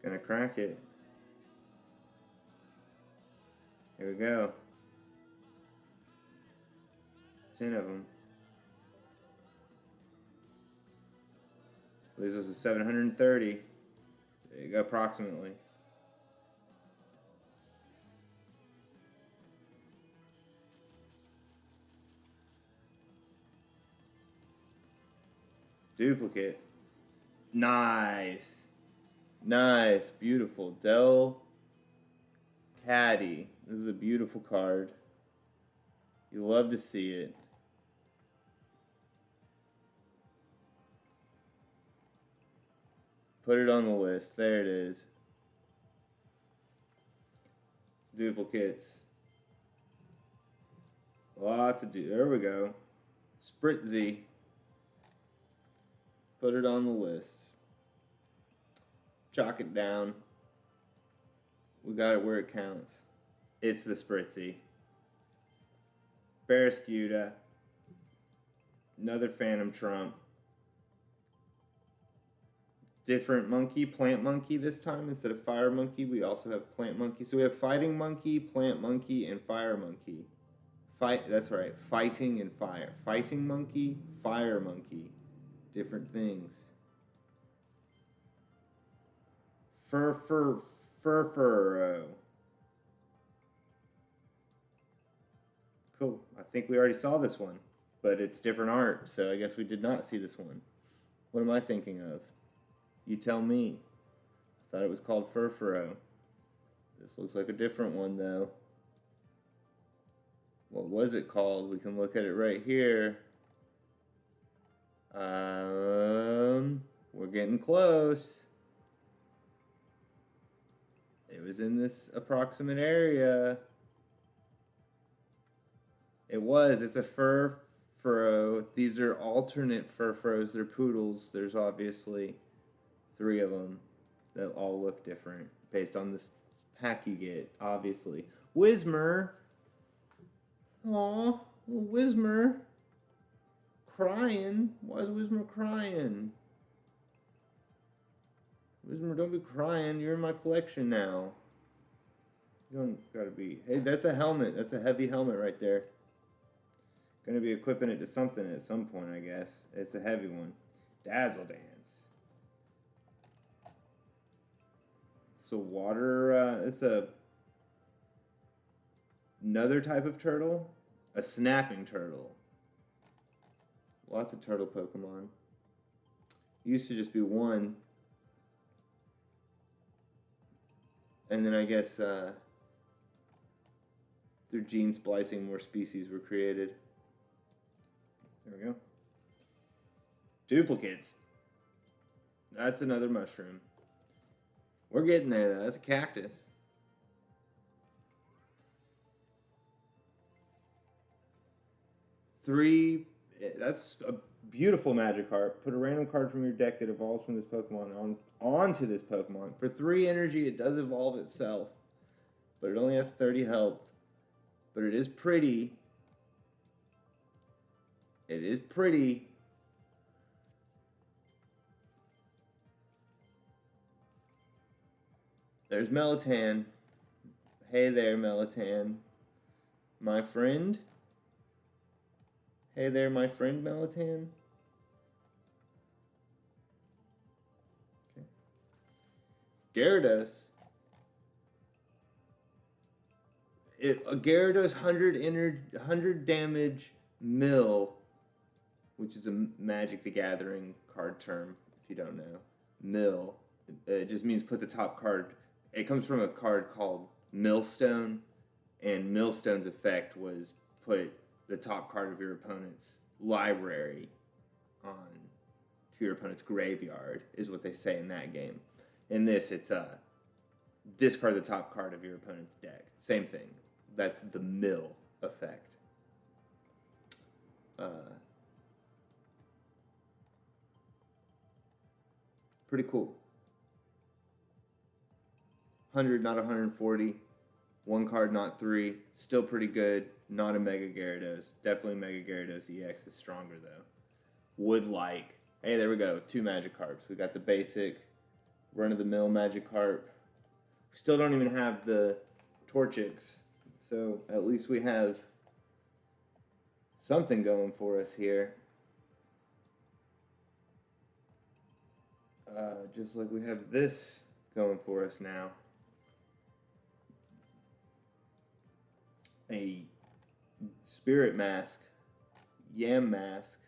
Gonna crack it. Here we go. 10 of them. Leaves us with 730. There you go, approximately. Duplicate. Nice. Nice. Beautiful. Del Caddy. This is a beautiful card. You love to see it. Put it on the list. There it is. Duplicates. Lots of there we go. Spritzy. Put it on the list. Chalk it down. We got it where it counts. It's the Spritzy. Barracuda. Another Phantom Trump. Different monkey, Plant Monkey this time. Instead of Fire Monkey, we also have Plant Monkey. So we have Fighting Monkey, Plant Monkey, and Fire Monkey. That's right. Fighting and Fire. Fighting Monkey, Fire Monkey. Different things. Furfuro. Cool. I think we already saw this one, but it's different art, so I guess we did not see this one. What am I thinking of? You tell me. I thought it was called Furfuro. This looks like a different one, though. What was it called? We can look at it right here. We're getting close. It was in this approximate area. It was. It's a Furfuro. These are alternate Furfuros. They're poodles. There's obviously 3 of them that all look different based on this pack you get, obviously. Whismer. Aw, Whismer. Crying. Why is Whismer crying? Whismer, don't be crying. You're in my collection now. You don't gotta be. Hey, that's a helmet. That's a heavy helmet right there. Gonna be equipping it to something at some point, I guess. It's a heavy one. Dazzle Dance. So water, it's another type of turtle. A snapping turtle. Lots of turtle Pokemon. Used to just be one. And then I guess through gene splicing, more species were created. There we go. Duplicates. That's another mushroom. We're getting there, though. That's a cactus. That's a beautiful Magikarp. Put a random card from your deck that evolves from this Pokemon onto this Pokemon. For 3 energy, it does evolve itself. But it only has 30 health. But it is pretty. It is pretty. There's Melatan. Hey there, Melatan. My friend. Hey there, my friend, Melatan. Okay. Gyarados. A Gyarados 100 damage mill, which is a Magic the Gathering card term, if you don't know. Mill. It just means put the top card. It comes from a card called Millstone, and Millstone's effect was put the top card of your opponent's library on to your opponent's graveyard, is what they say in that game. In this, it's discard the top card of your opponent's deck. Same thing. That's the mill effect. Pretty cool. 100, not 140. 1 card, not 3. Still pretty good. Not a Mega Gyarados. Definitely Mega Gyarados EX is stronger, though. Would like. Hey, there we go. 2 Magikarps. We got the basic run-of-the-mill Magikarp. We still don't even have the Torchics. So at least we have something going for us here. Just like we have this going for us now. A Spirit Mask, Yam Mask,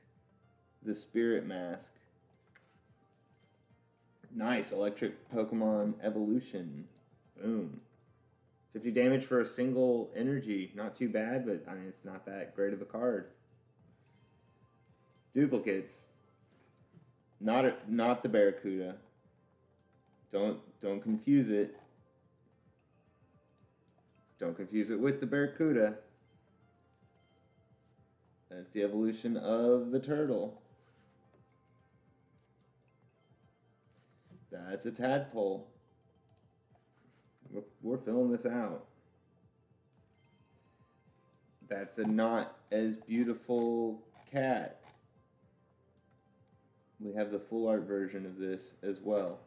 the Spirit Mask. Nice, electric Pokemon evolution. Boom. 50 damage for a single energy. Not too bad, but I mean, it's not that great of a card. Duplicates. Not the Barracuda. Don't confuse it. Don't confuse it with the Barracuda. That's the evolution of the turtle. That's a tadpole. We're filling this out. That's a not as beautiful cat. We have the full art version of this as well.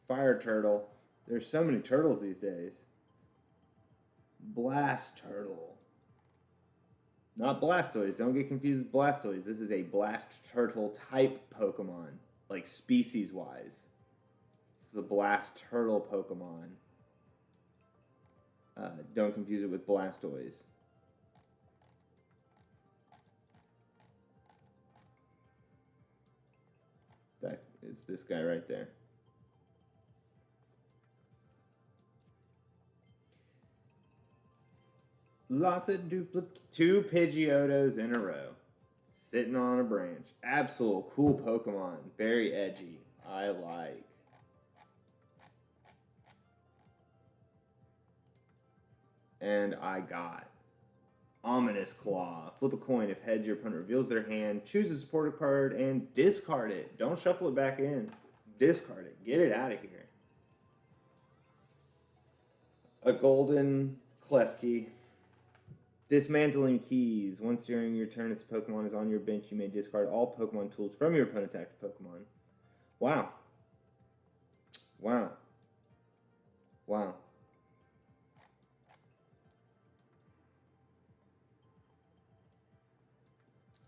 Fire turtle. There's so many turtles these days. Blast turtle. Not Blastoise. Don't get confused with Blastoise. This is a Blast turtle type Pokemon. Like species-wise. It's the Blast turtle Pokemon. Don't confuse it with Blastoise. That is this guy right there. Lots of 2 Pidgeotos in a row. Sitting on a branch. Absol, cool Pokemon. Very edgy. I like. And I got. Ominous Claw. Flip a coin. If heads, your opponent reveals their hand. Choose a supporter card and discard it. Don't shuffle it back in. Discard it. Get it out of here. A golden Klefki. Dismantling Keys. Once during your turn, if the Pokemon is on your bench, you may discard all Pokemon tools from your opponent's active Pokemon. Wow. Wow. Wow.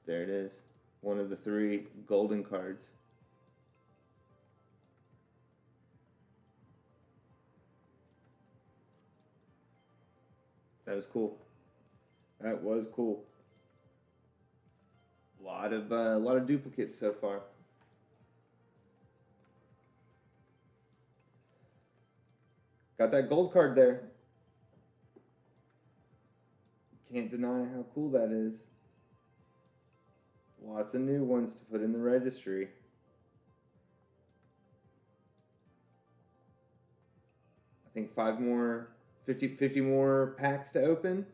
There it is. One of the 3 golden cards. That was cool. That was cool. A lot of duplicates so far. Got that gold card there. Can't deny how cool that is. Lots of new ones to put in the registry. I think 50 more packs to open.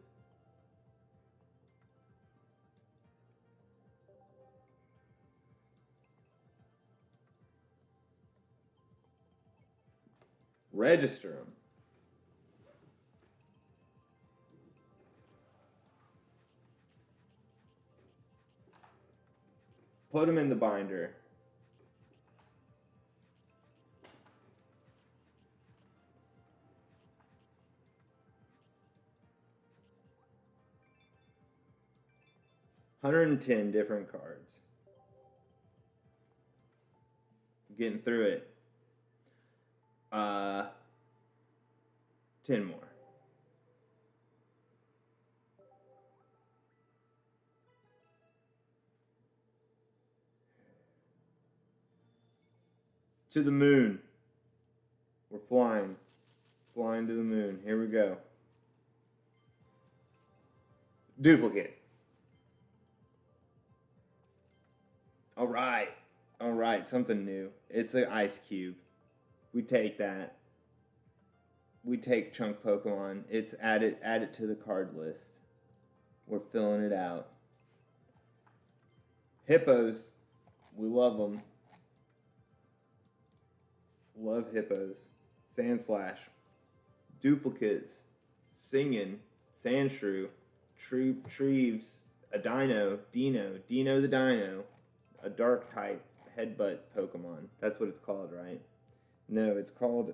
Register them. Put them in the binder. $110 different cards. Getting through it. 10 more. To the moon. We're flying. Flying to the moon. Here we go. Duplicate. All right. All right. Something new. It's an ice cube. We take that. We take chunk Pokemon. It's add it to the card list. We're filling it out. Hippos. We love them. Love hippos. Sandslash. Duplicates. Singing. Sandshrew. Treeves. A Dino. Dino the Dino. A dark type headbutt Pokemon. That's what it's called, right? No, it's called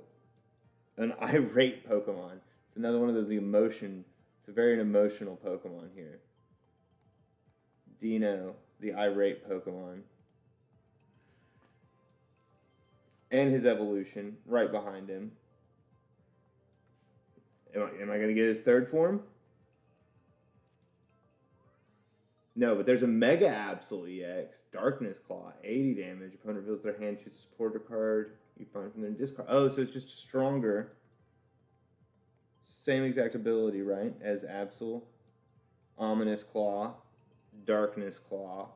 an irate Pokemon. It's another one of those emotion. It's a very emotional Pokemon here. Dino, the irate Pokemon. And his evolution right behind him. Am I going to get his third form? No, but there's a Mega Absol EX. Darkness Claw, 80 damage. Opponent reveals their hand, shoots a supporter card you find from their discard. Oh, so it's just stronger. Same exact ability, right, as Absol. Ominous Claw. Darkness Claw.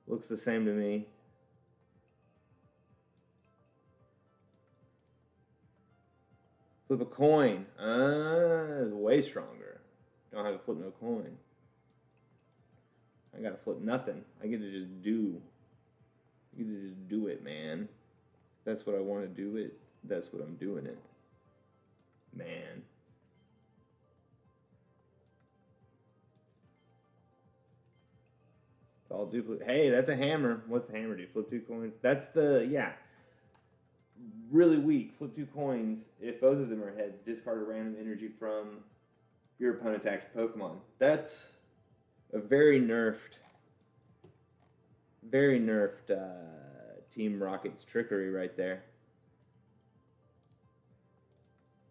Looks the same to me. Flip a coin. It's way stronger. Don't have to flip no coin. I gotta flip nothing. I get to just do. I get to just do it, man. If that's what I want to do it. That's what I'm doing it. Man. I'll duplicate. Hey, that's a hammer. What's the hammer do? Flip 2 coins. That's the, yeah. Really weak. Flip 2 coins. If both of them are heads, discard a random energy from your opponent's active Pokemon. That's a very nerfed Team Rocket's trickery right there.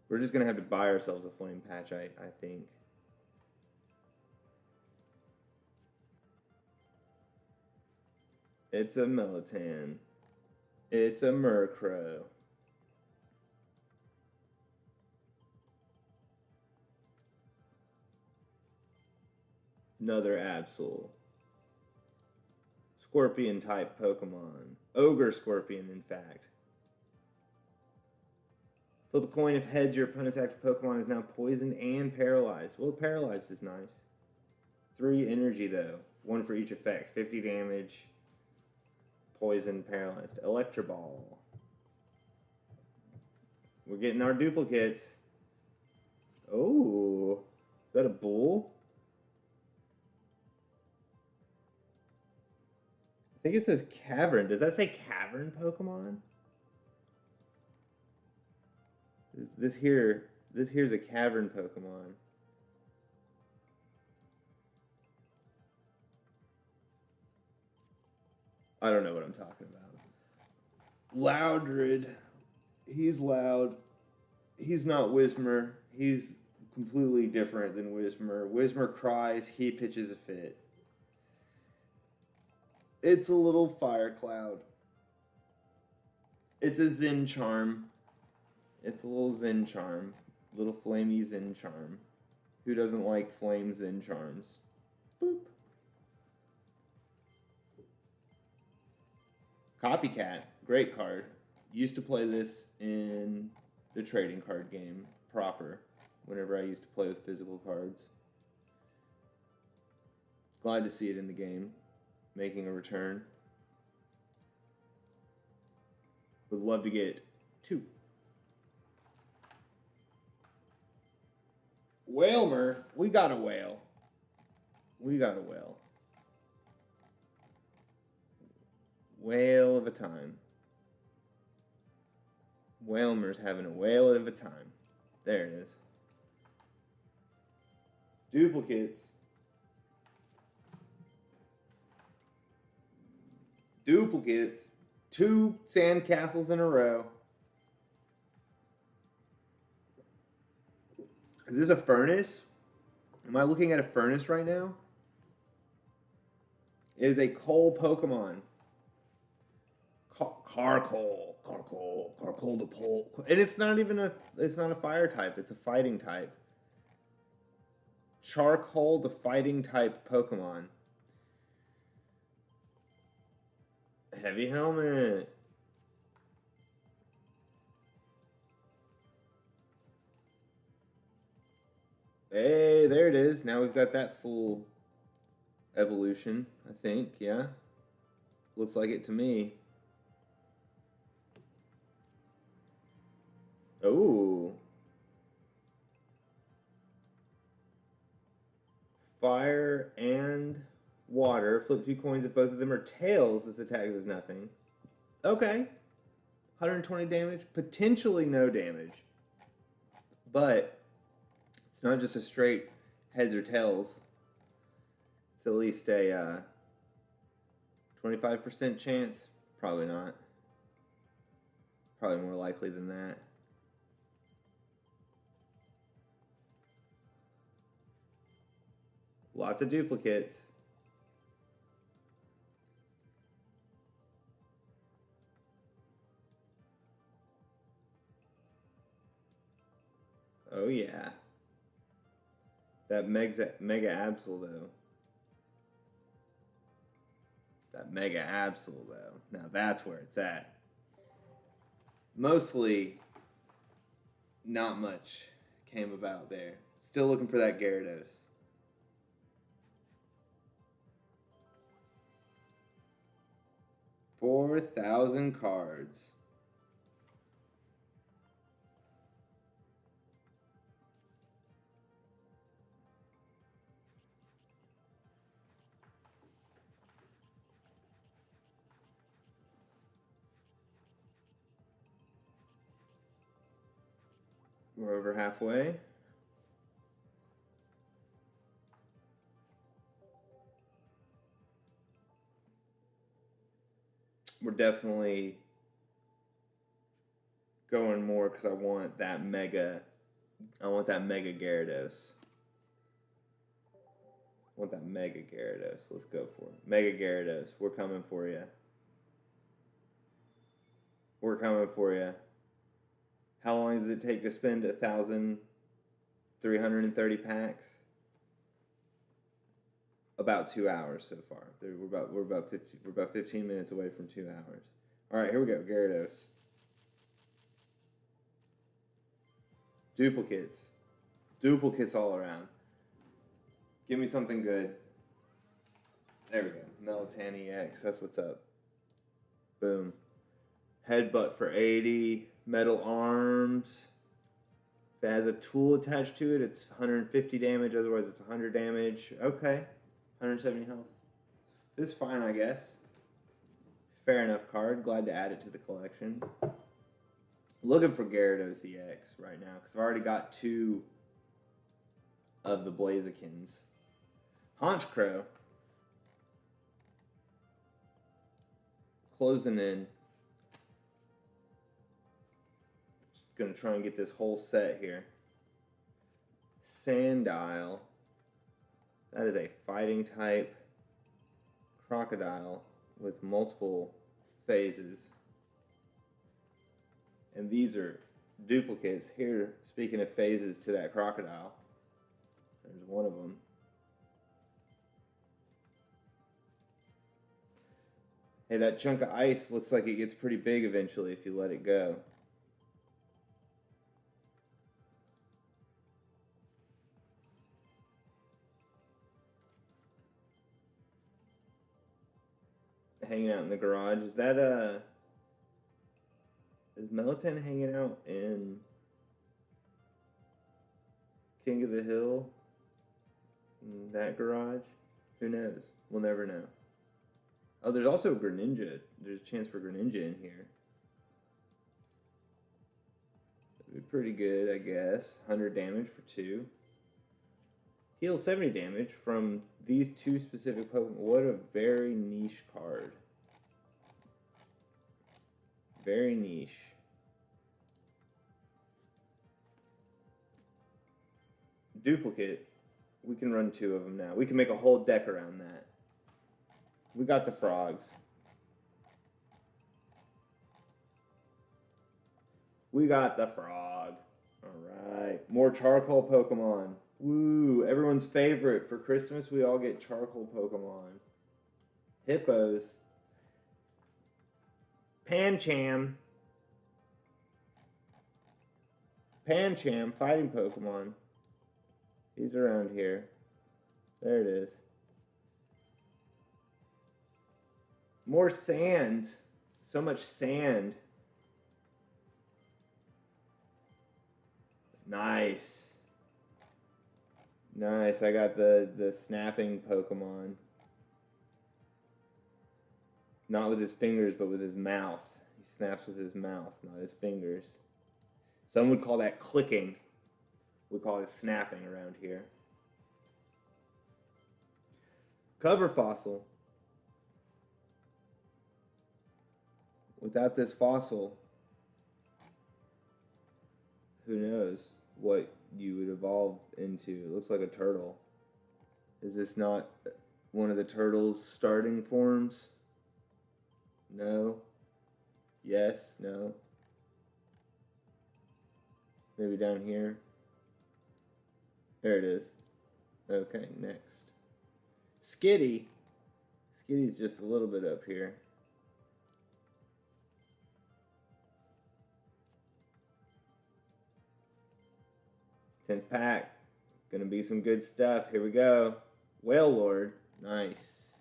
We're just going to have to buy ourselves a Flame Patch, I think. It's a Melatan. It's a Murkrow. Another Absol. Scorpion type Pokemon. Ogre Scorpion, in fact. Flip a coin. If heads, your opponent's active Pokemon is now poisoned and paralyzed. Well, paralyzed is nice. 3 energy, though. 1 for each effect. 50 damage. Poison, paralyzed. Electroball. We're getting our duplicates. Oh. Is that a bull? I think it says cavern. Does that say cavern Pokemon? This here's a cavern Pokemon. I don't know what I'm talking about. Loudred. He's loud. He's not Whismur. He's completely different than Whismur. Whismur cries. He pitches a fit. It's a little fire cloud. It's a Zen charm. It's a little Zen charm. Little flamey Zen charm. Who doesn't like flame Zen charms? Boop. Copycat. Great card. Used to play this in the trading card game proper whenever I used to play with physical cards. Glad to see it in the game, making a return. Would love to get 2. Whalmer, we got a whale. We got a whale. Whale of a time. Whalmer's having a whale of a time. There it is. Duplicates. Duplicates. 2 sandcastles in a row. Is this a furnace? Am I looking at a furnace right now? It is a coal Pokemon. Carcoal the pole. And it's not a fire type, it's a fighting type. Charcoal the fighting type Pokemon. Heavy helmet. Hey, there it is. Now we've got that full evolution, I think, yeah. Looks like it to me. Oh. Fire and water. Flip 2 coins if both of them are tails. This attack does nothing. Okay. 120 damage. Potentially no damage. But it's not just a straight heads or tails. It's at least a 25% chance. Probably not. Probably more likely than that. Lots of duplicates. Oh yeah. That Mega Absol though. That Mega Absol though. Now that's where it's at. Mostly not much came about there. Still looking for that Gyarados. $4,000 cards. We're over halfway. We're definitely going more because I want that Mega Gyarados. I want that Mega Gyarados. Let's go for it. Mega Gyarados. We're coming for you. We're coming for you. How long does it take to spend 1,330 packs? About 2 hours so far. We're about 15 minutes away from 2 hours. All right, here we go. Gyarados. Duplicates. Duplicates all around. Give me something good. There we go. Meltan EX. That's what's up. Boom. Headbutt for 80. Metal arms. If it has a tool attached to it, it's 150 damage. Otherwise, it's 100 damage. Okay. 170 health. This is fine, I guess. Fair enough card. Glad to add it to the collection. Looking for Gyarados EX right now because I've already got 2 of the Blazikins. Honchkrow. Closing in. Just gonna try and get this whole set here. Sandile. That is a fighting type crocodile with multiple phases. And these are duplicates here. Speaking of phases to that crocodile, there's one of them. Hey, that chunk of ice looks like it gets pretty big eventually if you let it go. Hanging out in the garage. Is that is Meltan hanging out in King of the Hill? In that garage? Who knows? We'll never know. Oh, there's also a Greninja. There's a chance for Greninja in here. That'd be pretty good, I guess. 100 damage for 2. Heals 70 damage from these 2 specific Pokemon. What a very niche card. Very niche. Duplicate. We can run 2 of them now. We can make a whole deck around that. We got the frogs. We got the frog. Alright. More charcoal Pokemon. Woo. Everyone's favorite. For Christmas, we all get charcoal Pokemon. Hippos. Pancham. Pancham, fighting Pokemon. He's around here. There it is. More sand. So much sand. Nice. Nice. I got the snapping Pokemon. Not with his fingers, but with his mouth. He snaps with his mouth, not his fingers. Some would call that clicking. We call it snapping around here. Cover fossil. Without this fossil, who knows what you would evolve into. It looks like a turtle. Is this not one of the turtle's starting forms? No. Yes. No. Maybe down here. There it is. Okay, next. Skitty. Skitty's just a little bit up here. 10th pack. Gonna be some good stuff. Here we go. Whale Lord. Nice.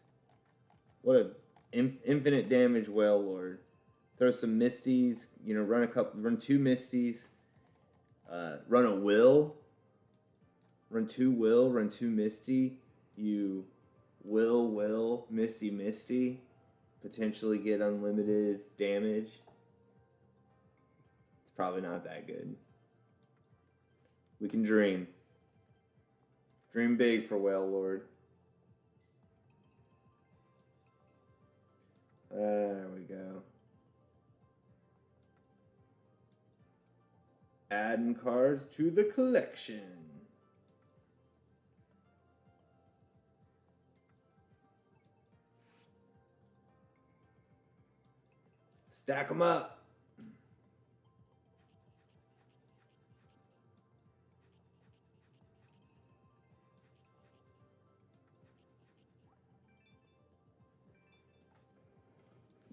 What a infinite damage Whale Lord. Throw some Misties. You know, run 2 Misties. Run a Will. Run 2 Will. Run 2 Misty. You Will, Misty. Potentially get unlimited damage. It's probably not that good. We can dream. Dream big for Whale Lord. There we go. Adding cards to the collection. Stack them up.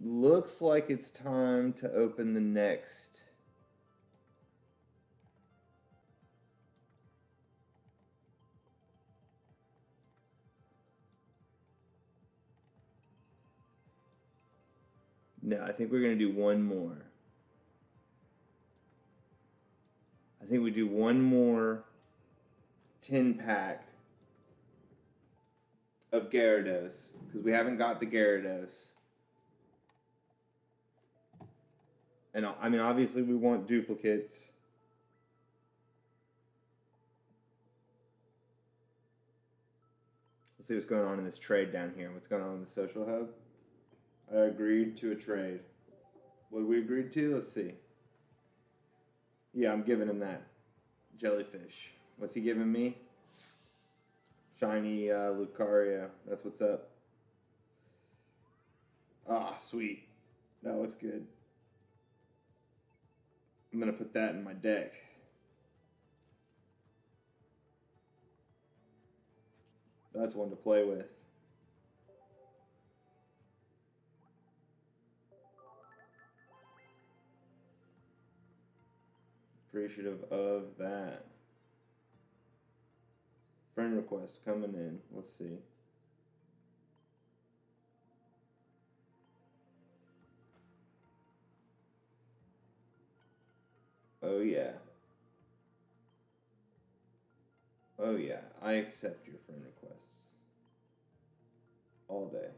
Looks like it's time to open the next No, I think we're going to do one more. I think we do one more 10 pack of Gyarados, because we haven't got the Gyarados. And I mean, obviously we want duplicates. Let's see what's going on in this trade down here. What's going on in the social hub? I agreed to a trade. What did we agree to? Let's see. Yeah, I'm giving him that jellyfish. What's he giving me? Shiny Lucario. That's what's up. Ah, sweet. That looks good. I'm going to put that in my deck. That's one to play with. Appreciative of that. Friend request coming in. Let's see. Oh yeah. Oh yeah. I accept your friend requests. All day.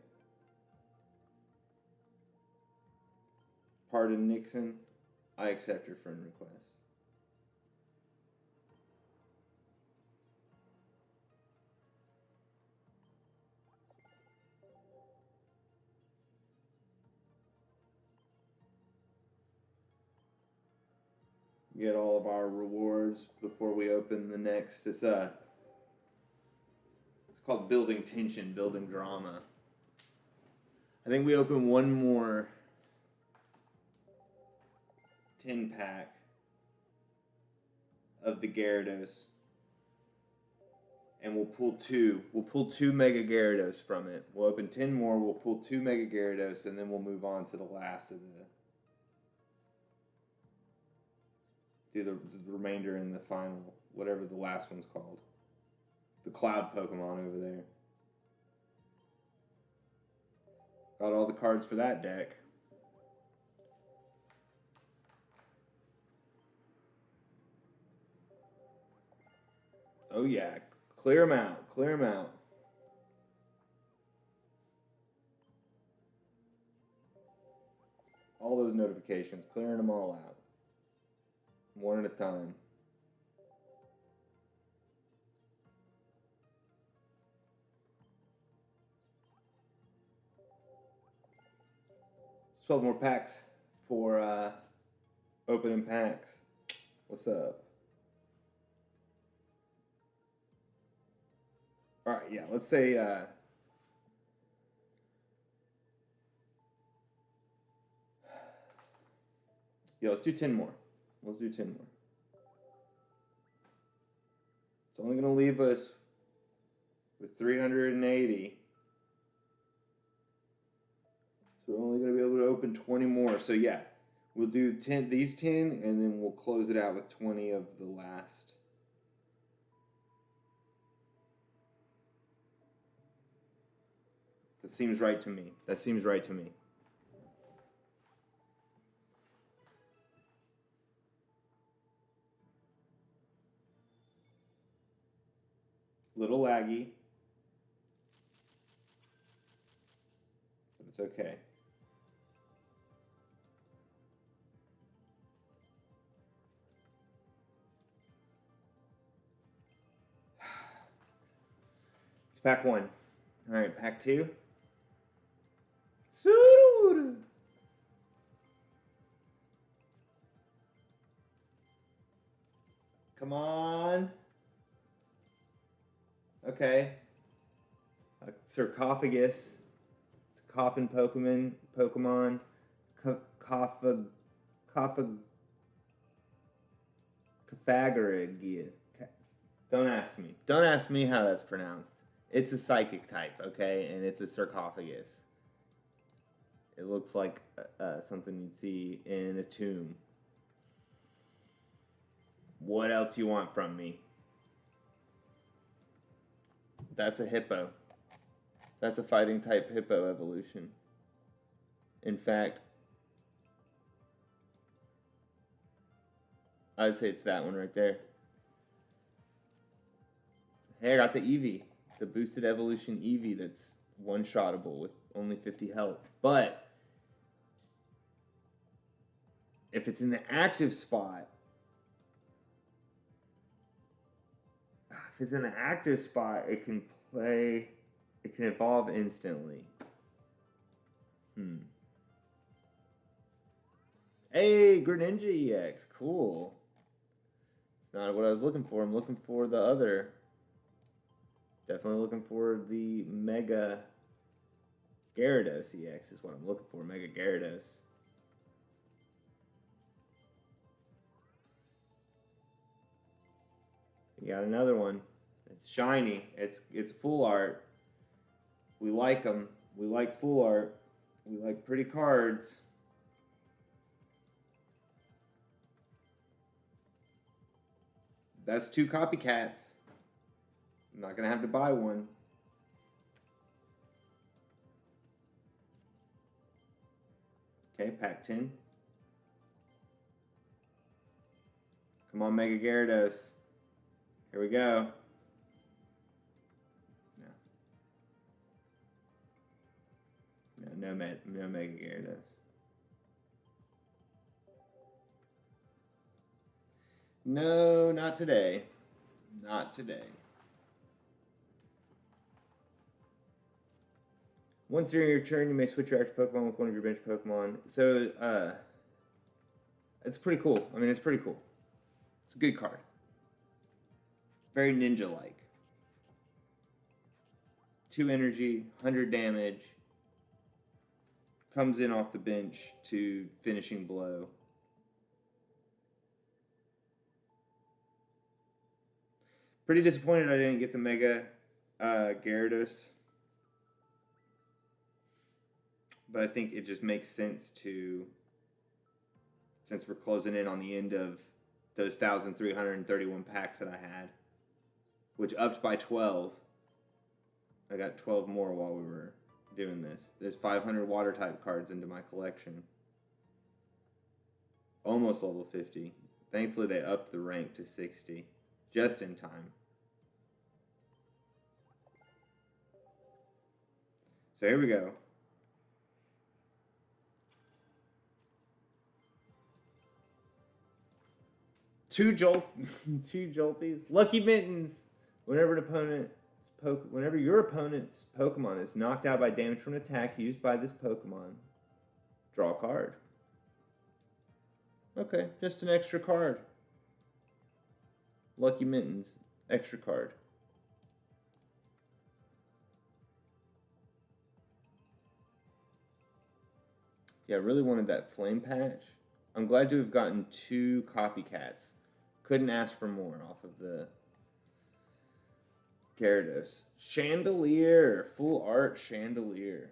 Pardon Nixon. I accept your friend request. Get all of our rewards before we open the next. It's called building tension, building drama. I think we open one more 10 pack of the Gyarados, and we'll pull two. We'll pull 2 Mega Gyarados from it. We'll open 10 more. We'll pull 2 Mega Gyarados, and then we'll move on to the last of the. Do the remainder in the final, whatever the last one's called. The Cloud Pokemon over there. Got all the cards for that deck. Oh yeah, clear them out, clear them out. All those notifications, clearing them all out. One at a time. It's 12 more packs for opening packs. What's up? All right, yeah, let's say yeah, let's do 10 more. Let's do 10 more. It's only going to leave us with 380. So we're only going to be able to open 20 more. So yeah, we'll do 10, these 10, and then we'll close it out with 20 of the last. That seems right to me. That seems right to me. Little laggy, but it's okay. It's pack 1. All right, pack 2. Come on. Okay. A sarcophagus. It's a coffin Pokemon. Caphagarigia. Don't ask me. Don't ask me how that's pronounced. It's a psychic type, okay? And it's a sarcophagus. It looks like something you'd see in a tomb. What else you want from me? That's a hippo. That's a fighting type hippo evolution. In fact, I'd say it's that one right there. Hey, I got the Eevee. The boosted evolution Eevee that's one-shottable with only 50 health. But if it's in the active spot, it can play, it can evolve instantly. Hey, Greninja EX, cool. It's not what I was looking for. I'm looking for the other. Definitely looking for the Mega Gyarados EX is what I'm looking for. Mega Gyarados. You got another one. It's shiny. It's full art. We like them. We like full art. We like pretty cards. That's 2 copycats. I'm not gonna have to buy one. Okay, pack 10. Come on, Mega Gyarados. Here we go. No Mega Gyarados. No, not today. Not today. Once during your turn, you may switch your active Pokemon with one of your bench Pokemon. So, it's pretty cool. I mean, it's pretty cool. It's a good card. Very ninja-like. 2 energy, 100 damage. Comes in off the bench to finishing blow. Pretty disappointed I didn't get the Mega Gyarados. But I think it just makes sense to, since we're closing in on the end of those 1,331 packs that I had, which upped by 12. I got 12 more while we were doing this. There's 500 water type cards into my collection. Almost level 50. Thankfully they upped the rank to 60. Just in time. So here we go. Two jolties. Lucky Mittens. Whenever your opponent's Pokemon is knocked out by damage from an attack used by this Pokemon, draw a card. Okay, just an extra card. Lucky Mittens, extra card. Yeah, I really wanted that Flame Patch. I'm glad to have gotten 2 copycats. Couldn't ask for more off of the Gyarados. Chandelier, full art Chandelier.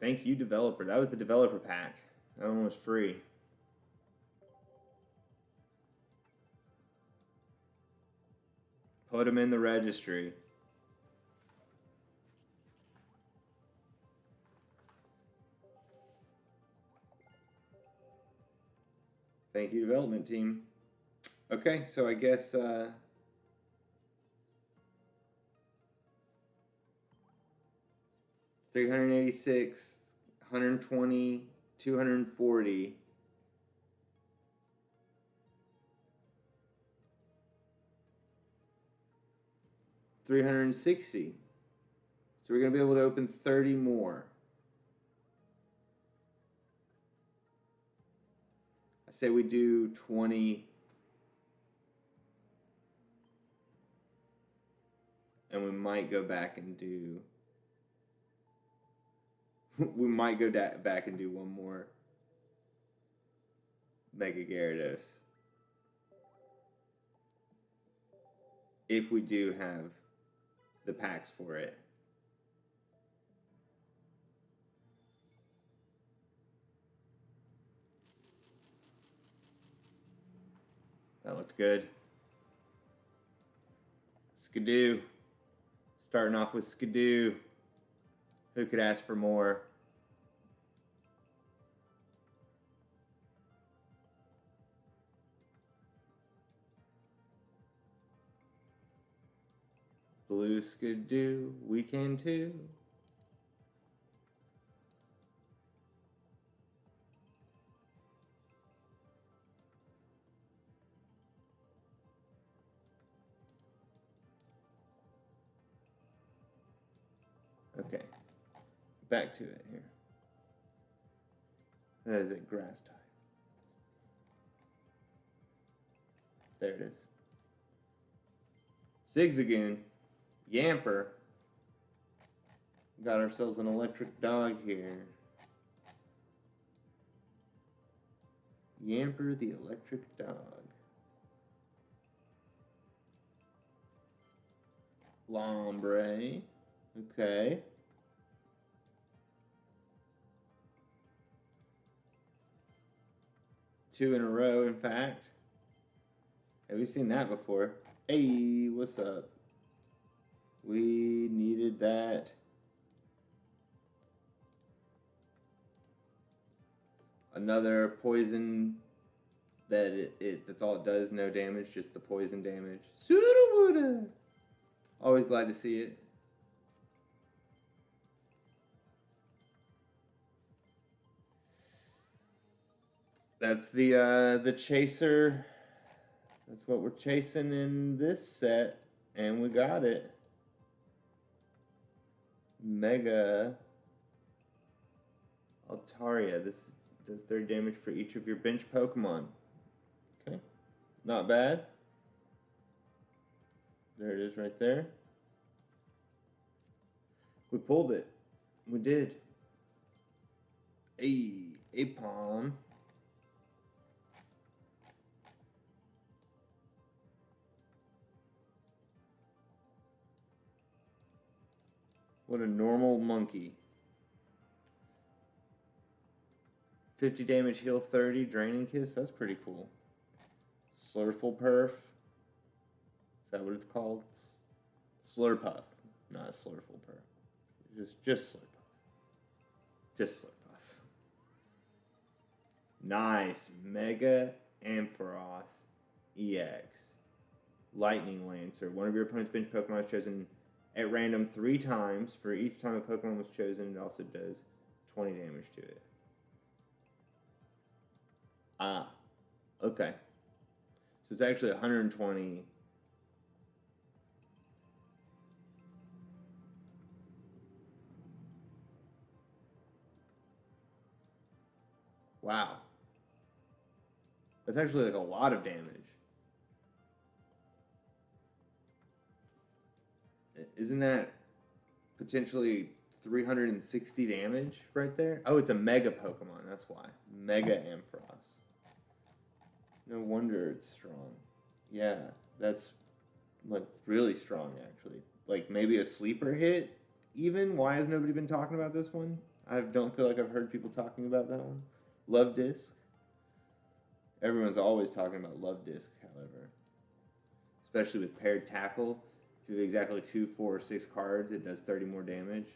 Thank you, developer. That was the developer pack. That one was free. Put them in the registry. Thank you, development team. Okay, so I guess 386, 120, 240. $360. So we're going to be able to open 30 more. I say we do 20. And we might go back and do... we might go back and do one more Mega Gyarados. If we do have the packs for it. That looked good. Skidoo. Starting off with Skidoo. Who could ask for more? Blue Skidoo, we can too. Okay, back to it here. That is a grass type. There it is. Zigzagoon, Yamper. Got ourselves an electric dog here. Yamper the electric dog. Lombre. Okay. Two in a row, in fact. Have we seen that before? Hey, what's up? We needed that. Another poison that that's all it does, no damage, just the poison damage. Surubuda! Always glad to see it. That's the chaser. That's what we're chasing in this set, and we got it. Mega Altaria. This does 30 damage for each of your bench Pokemon. Okay, not bad. There it is right there. We pulled it. We did. A palm. What a normal monkey. 50 damage, heal 30, draining kiss. That's pretty cool. Slurple Perf. Is that what it's called? Slurpuff, not Slurple Perf. Just Slurpuff. Just Slurpuff. Nice. Mega Ampharos EX. Lightning Lancer. One of your opponent's bench Pokemon is chosen at random 3 times. For each time a Pokemon was chosen, it also does 20 damage to it. Ah, okay. So it's actually 120. Wow. That's actually like a lot of damage. Isn't that potentially 360 damage right there? Oh, it's a Mega Pokemon. That's why. Mega Ampharos. No wonder it's strong. Yeah, that's like really strong actually. Like maybe a sleeper hit even. Why has nobody been talking about this one? I don't feel like I've heard people talking about that one. Love Disc. Everyone's always talking about Love Disc, however. Especially with paired tackle. If you have exactly 2, 4, or 6 cards, it does 30 more damage.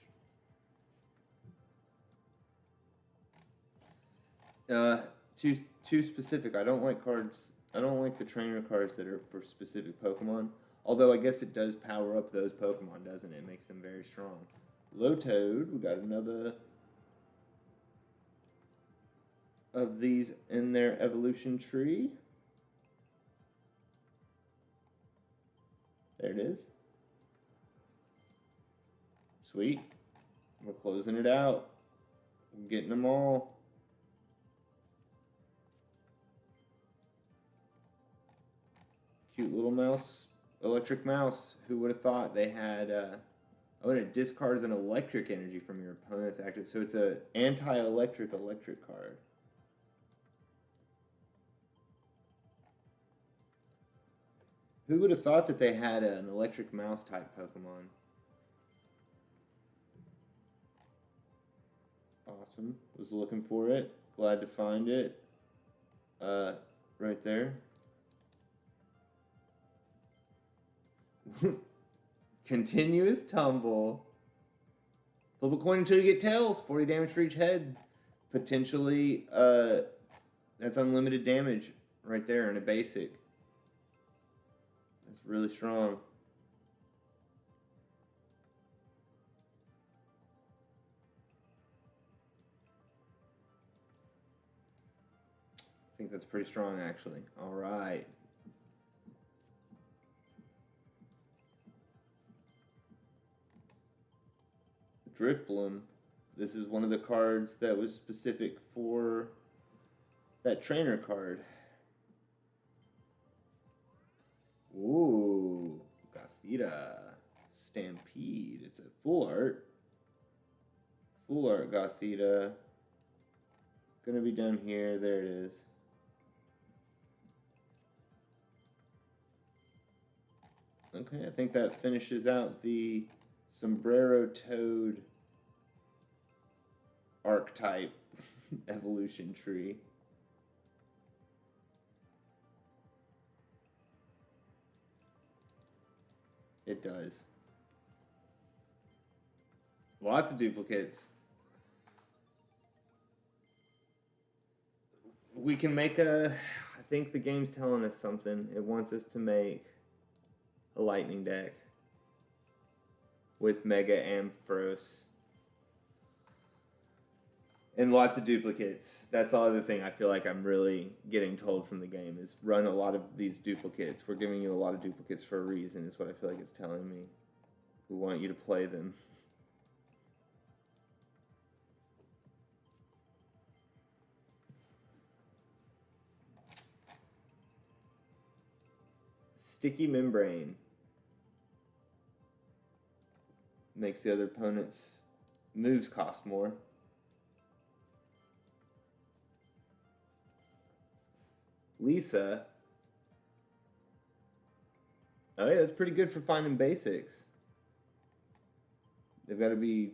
Too specific. I don't like cards. I don't like the trainer cards that are for specific Pokemon. Although I guess it does power up those Pokemon, doesn't it? It makes them very strong. Lowtoad, we got another of these in their evolution tree. There it is. Sweet. We're closing it out. We're getting them all. Cute little mouse, electric mouse. Who would have thought they had, oh, and it discards an electric energy from your opponent's active. So it's an anti-electric card. Who would have thought that they had an electric mouse type Pokemon? Awesome. Was looking for it. Glad to find it. Right there. Continuous tumble. Flip a coin until you get tails. 40 damage for each head. Potentially, that's unlimited damage right there in a basic. That's really strong. think that's pretty strong, actually. All right. Driftbloom. This is one of the cards that was specific for that trainer card. Ooh, Gothita. Stampede. It's a full art. Full art Gothita. Gonna be down here. There it is. Okay, I think that finishes out the Sombrero Toad archetype evolution tree. It does. Lots of duplicates. We can make a... I think the game's telling us something. It wants us to make a lightning deck with Mega Ampharos. And lots of duplicates. That's the other thing I feel like I'm really getting told from the game is run a lot of these duplicates. We're giving you a lot of duplicates for a reason is what I feel like it's telling me. We want you to play them. Sticky Membrane. Makes the other opponent's moves cost more. Lisa. Oh yeah, that's pretty good for finding basics. They've got to be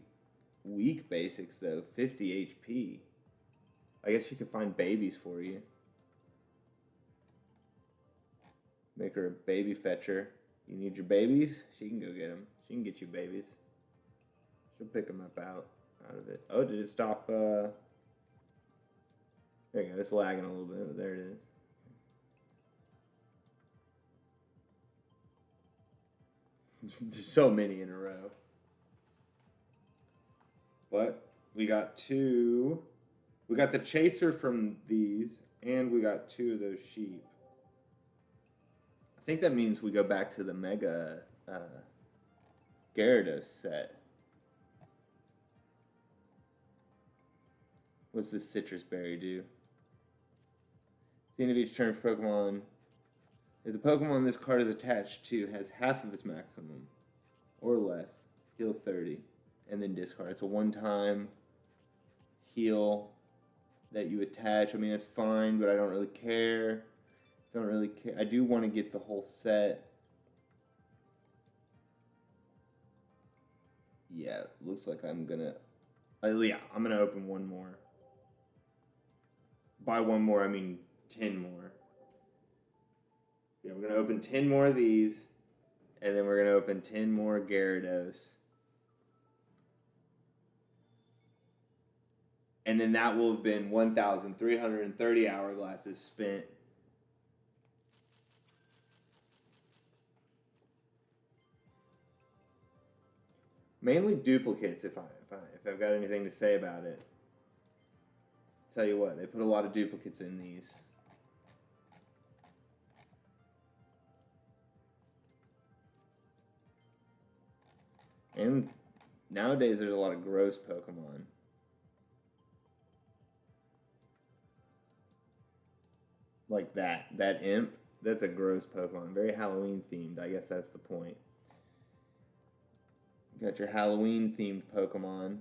weak basics though, 50 HP. I guess she could find babies for you. Make her a baby fetcher. You need your babies? She can go get them. She can get you babies. She'll pick them up out of it. Oh, did it stop? There you go. It's lagging a little bit, but there it is. There's so many in a row. But we got two. We got the chaser from these, and we got two of those sheep. I think that means we go back to the Mega Gyarados set. What's this citrus berry do? At the end of each turn for Pokemon, if the Pokemon this card is attached to has half of its maximum or less, heal 30 and then discard. It's a one-time heal that you attach. I mean, that's fine, but I don't really care. Don't really care. I do want to get the whole set. Yeah, looks like I'm gonna... yeah, I'm gonna open one more. By one more, I mean 10 more. Yeah, we're gonna open 10 more of these, and then we're gonna open 10 more Gyarados. And then that will have been 1,330 hourglasses spent. Mainly duplicates, if I've got anything to say about it. Tell you what, they put a lot of duplicates in these. And nowadays there's a lot of gross Pokemon. Like that imp, that's a gross Pokemon. Very Halloween themed, I guess that's the point. You got your Halloween themed Pokemon.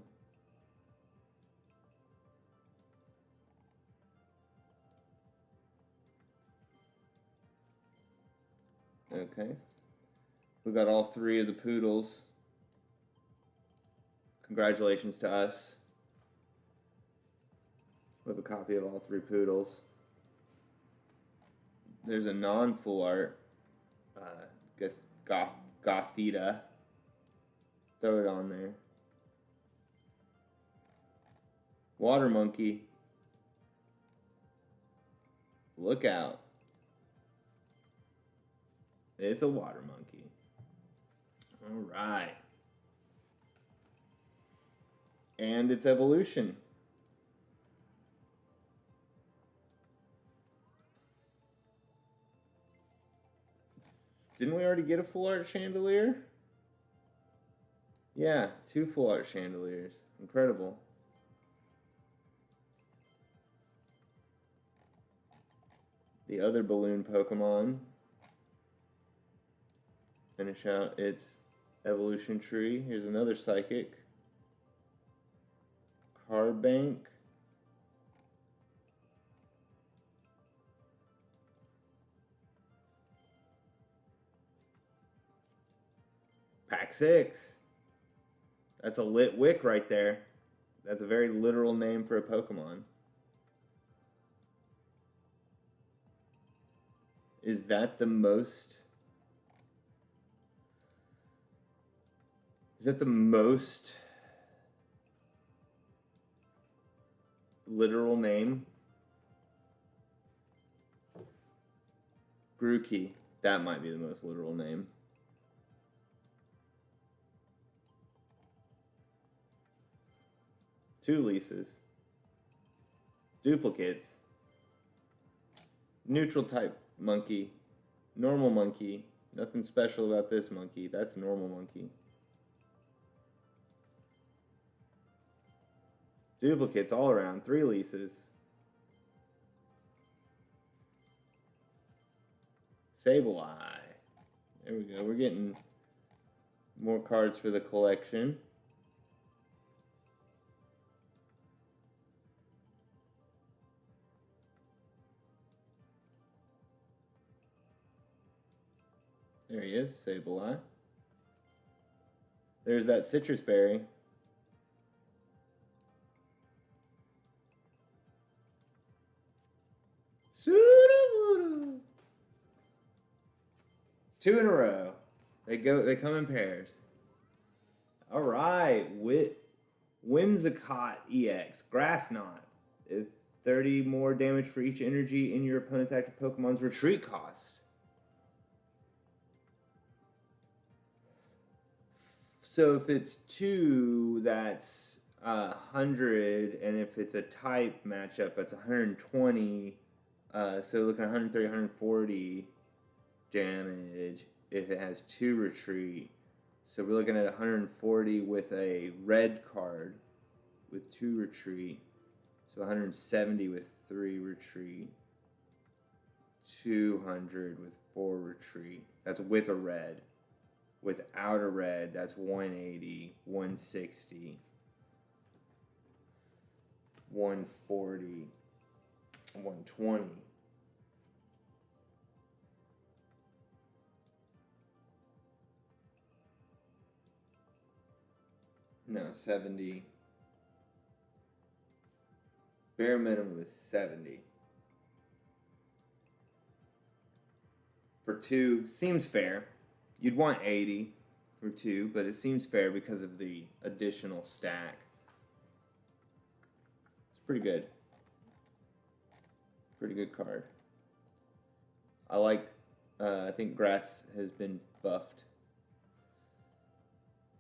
Okay. We got all three of the Poodles. Congratulations to us. We have a copy of all three Poodles. There's a non-full art Gothita. Throw it on there. Water Monkey. Look out. It's a Water Monkey. Alright. And its evolution. Didn't we already get a full art chandelier? Yeah, 2 full art chandeliers. Incredible. The other balloon Pokemon. Finish out its evolution tree. Here's another Psychic. Carbank. Pack 6. That's a lit wick right there. That's a very literal name for a Pokemon. Is that the most... Is that the most literal name? Grookey. That might be the most literal name. Two leases. Duplicates. Neutral type monkey. Normal monkey. Nothing special about this monkey. That's normal monkey. Duplicates all around. 3 leases. Sableye. There we go. We're getting more cards for the collection. There he is, Sableye. There's that citrus berry. Sudowoodo. 2 in a row. They come in pairs. All right, Whimsicott EX, Grass Knot. It's 30 more damage for each energy in your opponent's active Pokemon's retreat cost. So if it's 2, that's 100, and if it's a type matchup, that's 120. So looking at 130, 140 damage if it has 2 retreat. So we're looking at 140 with a red card with 2 retreat. So 170 with 3 retreat. 200 with 4 retreat. That's with a red. Without a red, that's 180, 160, 140, 120. No, 70. Bare minimum is 70. For 2, seems fair. You'd want 80 for 2, but it seems fair because of the additional stack. It's pretty good. Pretty good card. I like, I think Grass has been buffed.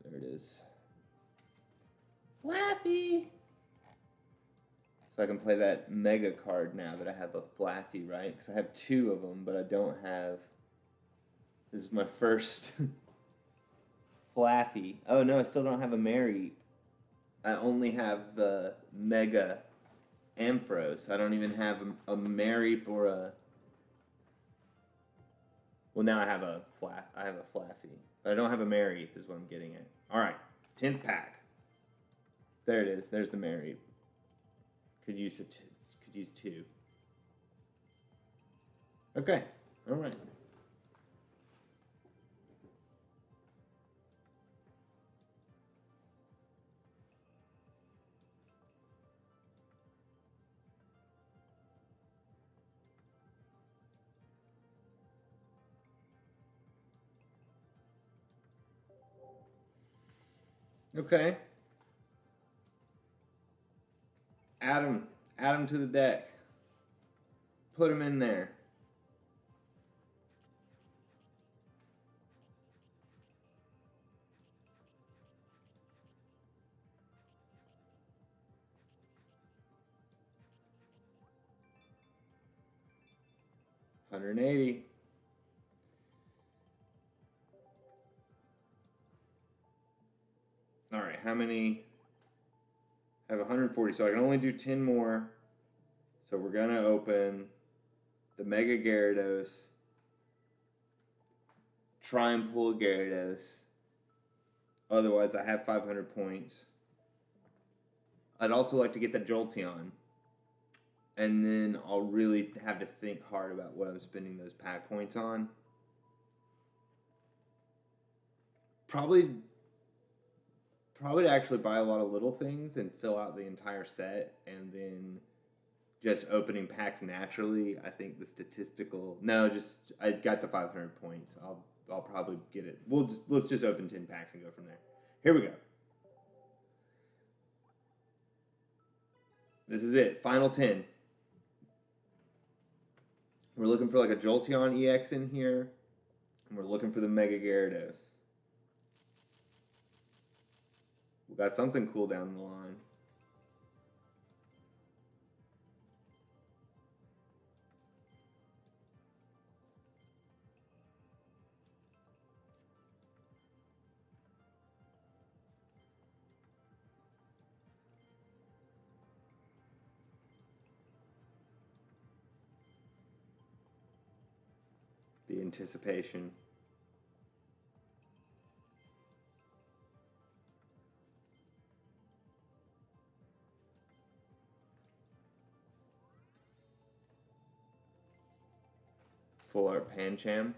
There it is. Flaffy! So I can play that Mega card now that I have a Flaffy, right? Because I have 2 of them, but I don't have... This is my first Flaffy. Oh no, I still don't have a Mareep. I only have the Mega Ampharos. I don't even have a Mareep or a... Well, now I have a Flaffy. But I don't have a Mareep is what I'm getting at. Alright, 10th pack. There it is. There's the Mareep. Could use 2. Okay, alright. Okay. Add him to the deck. Put him in there. $180. All right, how many? I have 140, so I can only do 10 more. So we're going to open the Mega Gyarados. Try and pull a Gyarados. Otherwise, I have 500 points. I'd also like to get the Jolteon. And then I'll really have to think hard about what I'm spending those pack points on. Probably to actually buy a lot of little things and fill out the entire set, and then just opening packs naturally. I think the statistical I got the 500 points. I'll probably get it. Let's just open 10 packs and go from there. Here we go. This is it. Final 10. We're looking for like a Jolteon EX in here, and we're looking for the Mega Gyarados. We got something cool down the line. The anticipation. Full art Pancham.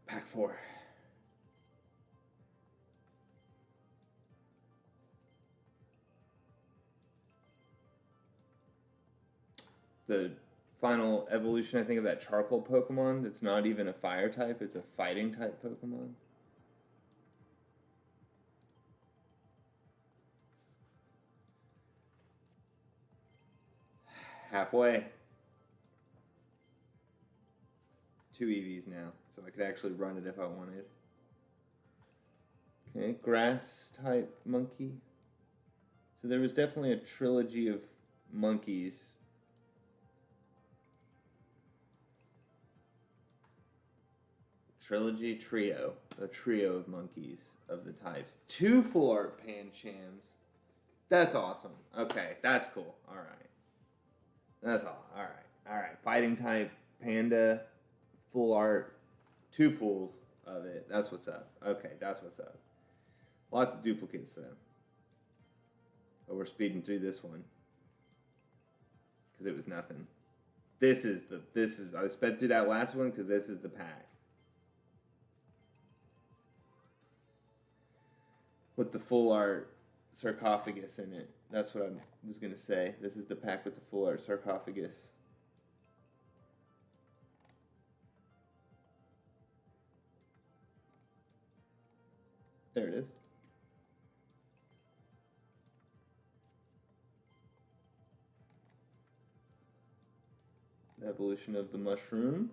Pack 4. The final evolution, I think, of that charcoal Pokemon that's not even a fire type, it's a fighting type Pokemon. Halfway. 2 EVs now, so I could actually run it if I wanted. Okay, grass type monkey. So there was definitely a trilogy of monkeys. A trio of monkeys of the types. 2 full art Panchams. That's awesome. Okay, that's cool. All right. That's all. All right. All right. Fighting type panda, full art, 2 pools of it. That's what's up. Okay, that's what's up. Lots of duplicates though. But we're speeding through this one because it was nothing. I sped through that last one because this is the pack. With the full art sarcophagus in it. That's what I was going to say. This is the pack with the full art sarcophagus. There it is. The evolution of the mushroom.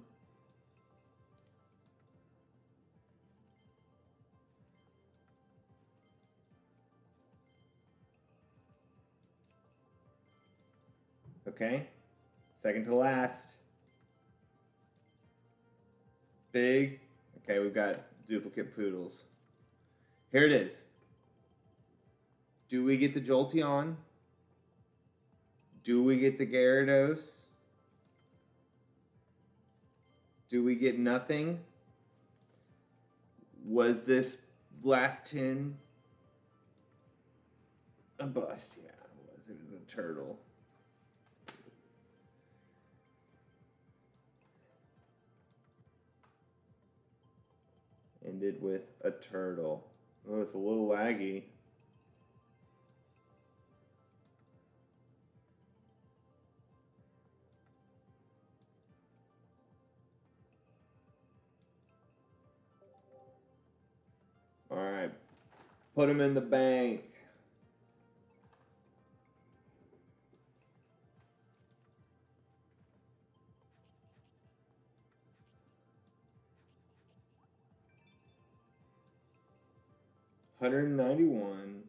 Okay, second to last. Big. Okay, we've got duplicate poodles. Here it is. Do we get the Jolteon? Do we get the Gyarados? Do we get nothing? Was this last 10 a bust? Yeah, it was. It was a turtle. Ended with a turtle. Oh, it's a little laggy. All right, put them in the bank. 191.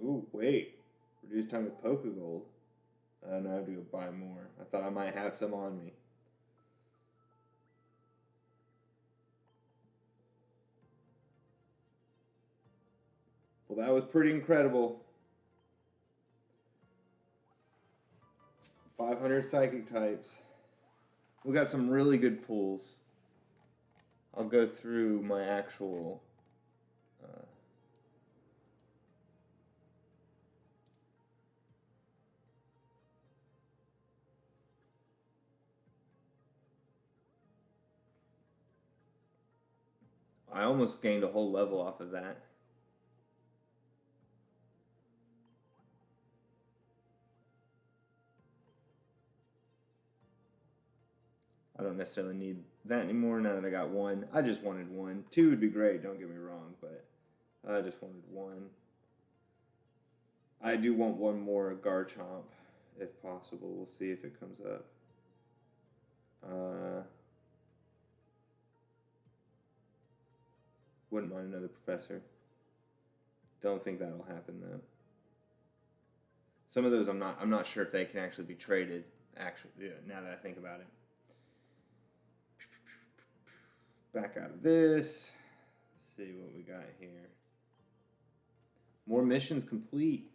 Ooh, wait. Reduced time with Poké Gold. I now have to go buy more. I thought I might have some on me. Well, that was pretty incredible. 500 psychic types. We got some really good pulls. I'll go through my actual I almost gained a whole level off of that. I don't necessarily need that anymore now that I got one. I just wanted one. Two would be great, don't get me wrong, but I just wanted one. I do want one more Garchomp, if possible. We'll see if it comes up. Wouldn't mind another Professor. Don't think that'll happen though. Some of those I'm not sure if they can actually be traded. Actually, yeah, now that I think about it. Back out of this. Let's see what we got here. More missions complete.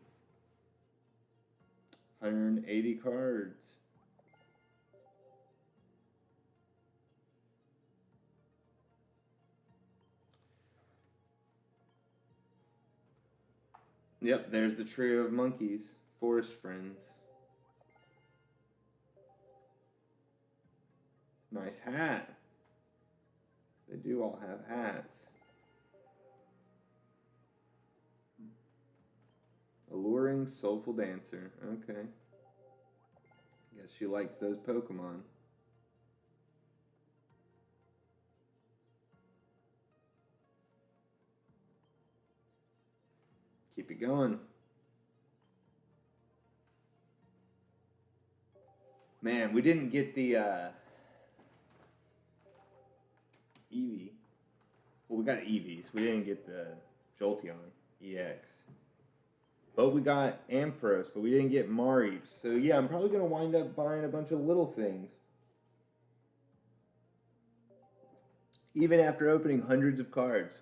180 cards. Yep, there's the trio of monkeys. Forest friends. Nice hat. They do all have hats. Alluring, soulful dancer. Okay. Guess she likes those Pokemon. Keep it going. Man, we didn't get the Eevee. Well, we got Eevees. We didn't get the Jolteon EX. But we got Ampharos, but we didn't get Mareeps. So yeah, I'm probably going to wind up buying a bunch of little things. Even after opening hundreds of cards.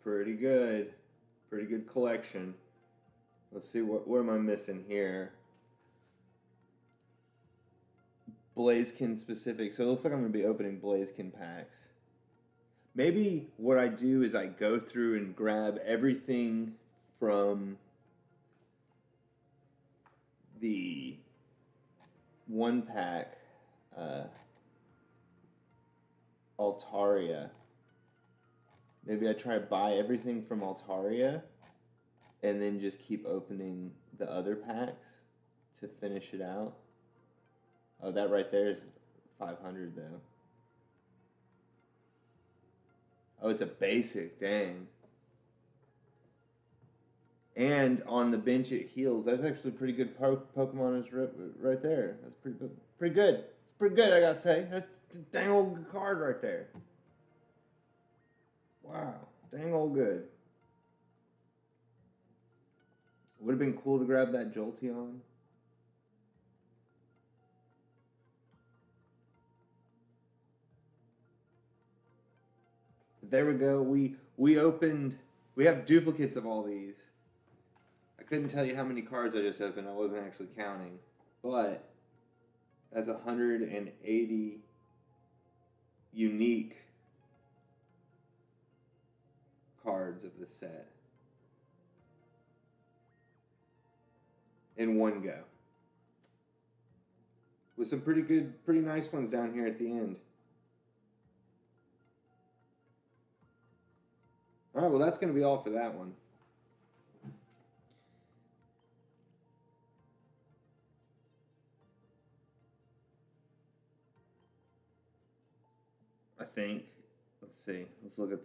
Pretty good. Pretty good collection. Let's see, what am I missing here? Blaziken specific. So it looks like I'm going to be opening Blaziken packs. Maybe what I do is I go through and grab everything from the one pack Altaria. Maybe I try to buy everything from Altaria and then just keep opening the other packs to finish it out. Oh, that right there is 500 though. Oh, it's a basic, dang. And on the bench it heals. That's actually pretty good Pokemon is right there. That's pretty good. It's pretty good, I gotta say. That's a dang old good card right there. Wow, dang old good. Would have been cool to grab that Jolteon. There we go. We opened. We have duplicates of all these. I couldn't tell you how many cards I just opened. I wasn't actually counting, but that's 180 unique cards of the set in one go, with some pretty nice ones down here at the end. All right, well, that's going to be all for that one. I think. Let's see. Let's look at the